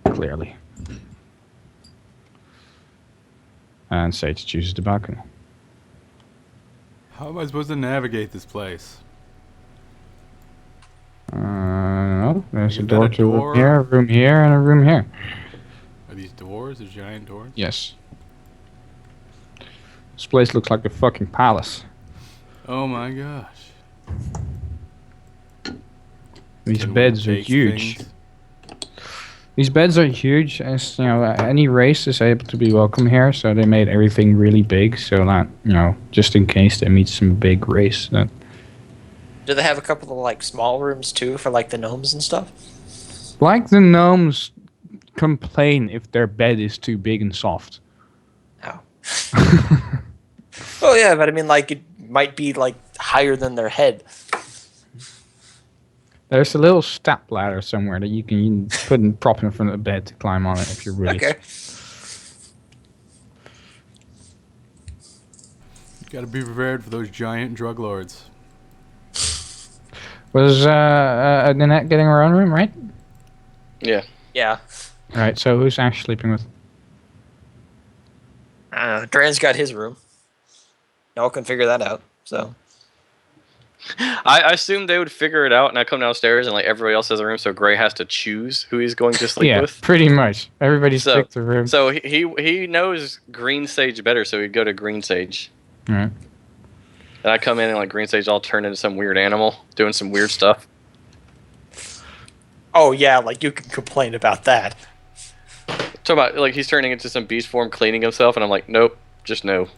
[SPEAKER 2] Clearly. And Sage chooses the balcony.
[SPEAKER 1] How am I supposed to navigate this place?
[SPEAKER 2] No, there's
[SPEAKER 1] Is
[SPEAKER 2] a
[SPEAKER 1] that
[SPEAKER 2] door
[SPEAKER 1] a
[SPEAKER 2] to a
[SPEAKER 1] door?
[SPEAKER 2] room here, and a room here.
[SPEAKER 1] Are these doors? Are giant doors?
[SPEAKER 2] Yes. This place looks like a fucking palace.
[SPEAKER 1] Oh my gosh.
[SPEAKER 2] These
[SPEAKER 1] Can we
[SPEAKER 2] beds are
[SPEAKER 1] take
[SPEAKER 2] huge.
[SPEAKER 1] things?
[SPEAKER 2] These beds are huge, as you know, any race is able to be welcome here, so they made everything really big, so that, you know, just in case they meet some big race. That
[SPEAKER 3] Do they have a couple of like small rooms too for like the gnomes and stuff?
[SPEAKER 2] like the gnomes complain if their bed is too big and soft.
[SPEAKER 3] No. Oh yeah, but I mean like it might be like higher than their head.
[SPEAKER 2] There's a little step ladder somewhere that you can put and prop in front of the bed to climb on it if you're really.
[SPEAKER 3] Okay.
[SPEAKER 1] Got to be prepared for those giant drug lords.
[SPEAKER 2] Was Nynette getting her own room, right?
[SPEAKER 4] Yeah.
[SPEAKER 3] Yeah.
[SPEAKER 2] Right. So who's Ash sleeping with?
[SPEAKER 3] Drane's got his room. Y'all can figure that out. So.
[SPEAKER 4] I assumed they would figure it out, and I come downstairs, and like everybody else has a room, so Gray has to choose who he's going to sleep with.
[SPEAKER 2] Pretty much. Everybody's
[SPEAKER 4] So-
[SPEAKER 2] picked a room.
[SPEAKER 4] So he knows Green Sage better, so he'd go to Green Sage.
[SPEAKER 2] Alright.
[SPEAKER 4] And I come in and like Green Sage all turned into some weird animal, doing some weird stuff.
[SPEAKER 3] Oh yeah, like you can complain about that.
[SPEAKER 4] Talk about like he's turning into some beast form, cleaning himself, and I'm like, nope, just no.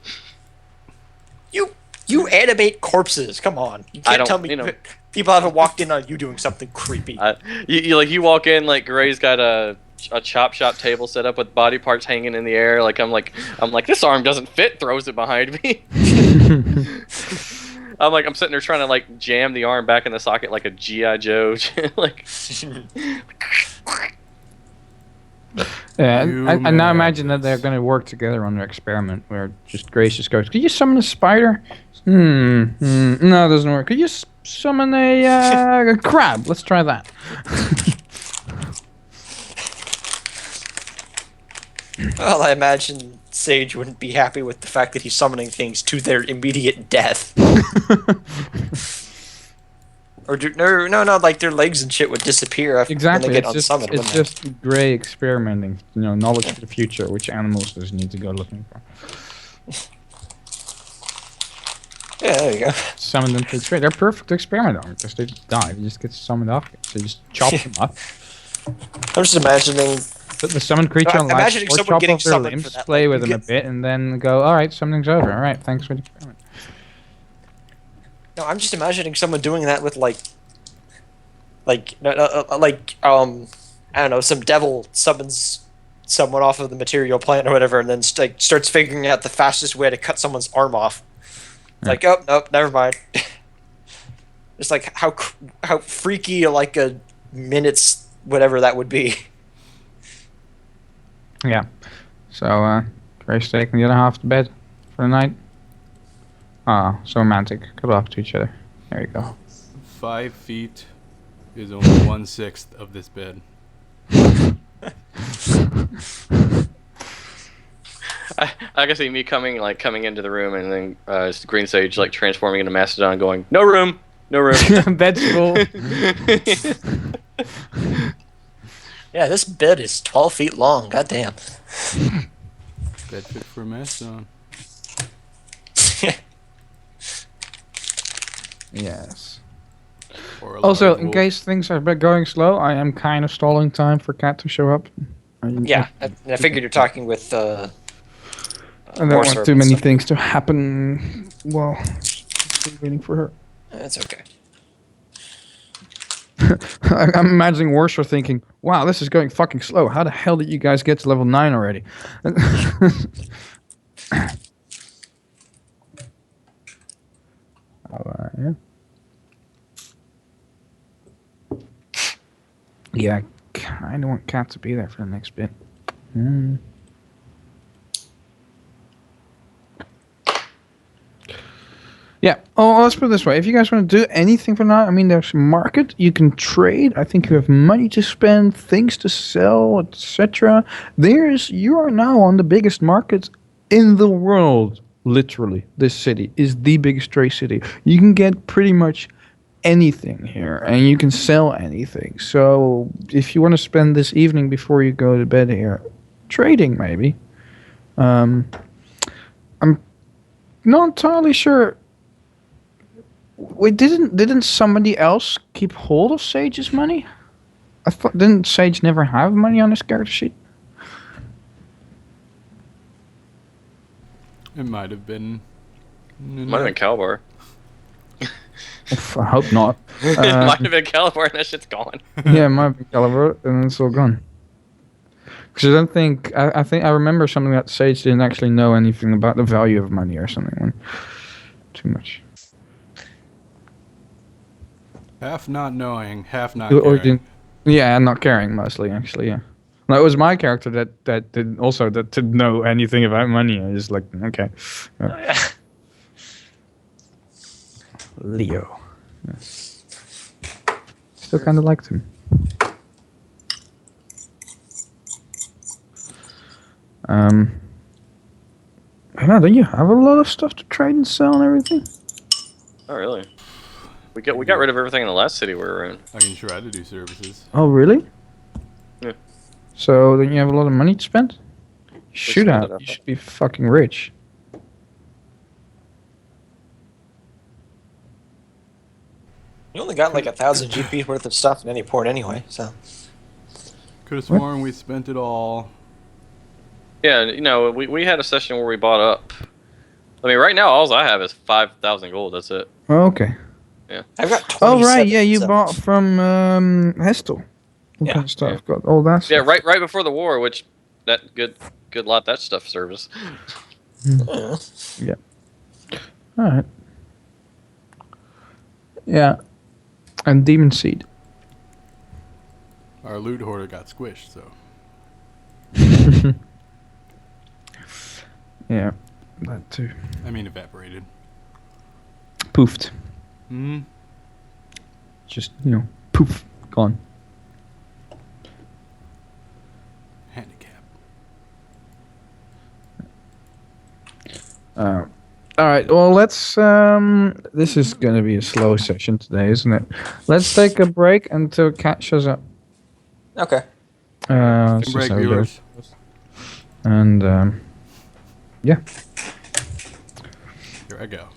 [SPEAKER 3] You animate corpses. Come on. You can't
[SPEAKER 4] don't-
[SPEAKER 3] tell me
[SPEAKER 4] you know.
[SPEAKER 3] people haven't walked in on you doing something creepy.
[SPEAKER 4] You walk in like Gray's got a chop shop table set up with body parts hanging in the air. Like I'm like this arm doesn't fit. Throws it behind me. I'm sitting there trying to like jam the arm back in the socket like a GI Joe. like
[SPEAKER 2] Yeah,
[SPEAKER 1] You
[SPEAKER 2] I now
[SPEAKER 1] may
[SPEAKER 2] imagine that they're going to work together on their experiment where just Grace just goes, could you summon a spider? No, it doesn't work. Could you summon a crab? Let's try that.
[SPEAKER 3] Well, I imagine Sage wouldn't be happy with the fact that he's summoning things to their immediate death. Or no, like their legs and shit would disappear after
[SPEAKER 2] Exactly,
[SPEAKER 3] when they get
[SPEAKER 2] it's
[SPEAKER 3] unsummoned.
[SPEAKER 2] just,
[SPEAKER 3] wouldn't
[SPEAKER 2] it's just Gray experimenting, knowledge of the future, which animals does he need to go looking for.
[SPEAKER 3] they? Yeah, there you go.
[SPEAKER 2] Summon them to the tree. They're perfect to experiment on because they just die. They just get summoned off. So you just chop them up.
[SPEAKER 3] I'm just imagining.
[SPEAKER 2] Put the summoned creature on life,
[SPEAKER 3] Imagining
[SPEAKER 2] or
[SPEAKER 3] someone
[SPEAKER 2] chop
[SPEAKER 3] getting
[SPEAKER 2] off their
[SPEAKER 3] summoned for
[SPEAKER 2] limbs,
[SPEAKER 3] that,
[SPEAKER 2] play
[SPEAKER 3] like,
[SPEAKER 2] with
[SPEAKER 3] you
[SPEAKER 2] them a
[SPEAKER 3] get-
[SPEAKER 2] bit, and then go, alright, something's over. Alright, thanks for the experiment.
[SPEAKER 3] No, I'm just imagining someone doing that with like I don't know, some devil summons someone off of the material plane or whatever, and then starts figuring out the fastest way to cut someone's arm off. It's like, oh nope, never mind. Just like how freaky like a minute's whatever that would be.
[SPEAKER 2] Yeah. So, Gray's taking the other half to bed for the night. Ah, so romantic. Cuddle up to each other. There you go.
[SPEAKER 1] 5 feet is only 1/6 of this bed.
[SPEAKER 4] I can see me coming into the room and then Green Sage like transforming into Mastodon, going, no room.
[SPEAKER 2] Bed's full.
[SPEAKER 3] Yeah, this bed is 12 feet long. Goddamn.
[SPEAKER 1] Bed fit for a mastodon.
[SPEAKER 2] Yes.
[SPEAKER 1] Or a
[SPEAKER 2] Also,
[SPEAKER 1] large
[SPEAKER 2] in
[SPEAKER 1] wolf.
[SPEAKER 2] case things are going slow, I am kind of stalling time for Cat to show up.
[SPEAKER 3] Yeah, I figured you're talking with.
[SPEAKER 2] I don't want too many things to happen while still waiting for her.
[SPEAKER 3] That's okay.
[SPEAKER 2] I'm imagining Warshaw thinking, wow, this is going fucking slow. How the hell did you guys get to level 9 already? Yeah. Yeah, I kind of want Cat to be there for the next bit. Yeah. Oh, let's put it this way. If you guys want to do anything for now, I mean, there's a market. You can trade. I think you have money to spend, things to sell, etc. You are now on the biggest market in the world. Literally, this city is the biggest trade city. You can get pretty much anything here, and you can sell anything. So, if you want to spend this evening before you go to bed here, trading maybe. I'm not entirely sure. Wait, didn't somebody else keep hold of Sage's money? I thought didn't Sage never have money on his character sheet?
[SPEAKER 1] It might have been.
[SPEAKER 4] Might have been Calabar.
[SPEAKER 2] Oof, I hope not.
[SPEAKER 4] It might have been Calabar and that shit's gone.
[SPEAKER 2] Yeah, it might be Caliber, and it's all gone. Because I don't think I remember something that Sage didn't actually know anything about the value of money or something. Too much.
[SPEAKER 1] Half not knowing, half not
[SPEAKER 2] Or
[SPEAKER 1] caring.
[SPEAKER 2] yeah, and not caring mostly, actually. Yeah. No, it was my character that didn't know anything about money. I was like, okay. Leo. Yeah. Still kind of liked him. I know, don't you have a lot of stuff to trade and sell and everything?
[SPEAKER 4] Oh, really? We got rid of everything in the last city we were in.
[SPEAKER 1] I can try to do services.
[SPEAKER 2] Oh, really?
[SPEAKER 4] Yeah.
[SPEAKER 2] So then you have a lot of money to spend? You should
[SPEAKER 4] spend
[SPEAKER 2] have.
[SPEAKER 4] it, I
[SPEAKER 2] You
[SPEAKER 4] thought.
[SPEAKER 2] should be fucking rich.
[SPEAKER 3] You only got like 1,000 GP worth of stuff in any port anyway, so.
[SPEAKER 1] Could have sworn we spent it all.
[SPEAKER 4] Yeah, you know, we had a session where we bought up. I mean, right now all I have is 5,000 gold. That's it.
[SPEAKER 2] Oh, okay.
[SPEAKER 3] I've got 27.
[SPEAKER 2] Oh, right. Yeah, you
[SPEAKER 3] so-
[SPEAKER 2] bought from Hestel. What
[SPEAKER 3] Yeah.
[SPEAKER 2] kind of stuff? Got all that
[SPEAKER 4] Yeah,
[SPEAKER 2] stuff.
[SPEAKER 4] right before the war, which that good lot that stuff serves.
[SPEAKER 3] Yeah.
[SPEAKER 2] All right. Yeah. And Demon Seed.
[SPEAKER 1] Our loot hoarder got squished, so.
[SPEAKER 2] Yeah. That too.
[SPEAKER 1] I mean, evaporated.
[SPEAKER 2] Poofed.
[SPEAKER 1] Hmm.
[SPEAKER 2] Just, poof. Gone.
[SPEAKER 1] Handicap.
[SPEAKER 2] All right. Well, let's. This is going to be a slow session today, isn't it? Let's take a break until Cat shows up.
[SPEAKER 3] Okay.
[SPEAKER 2] Let's just
[SPEAKER 1] Break
[SPEAKER 2] have a
[SPEAKER 1] viewers.
[SPEAKER 2] bit. And yeah.
[SPEAKER 1] Here I go.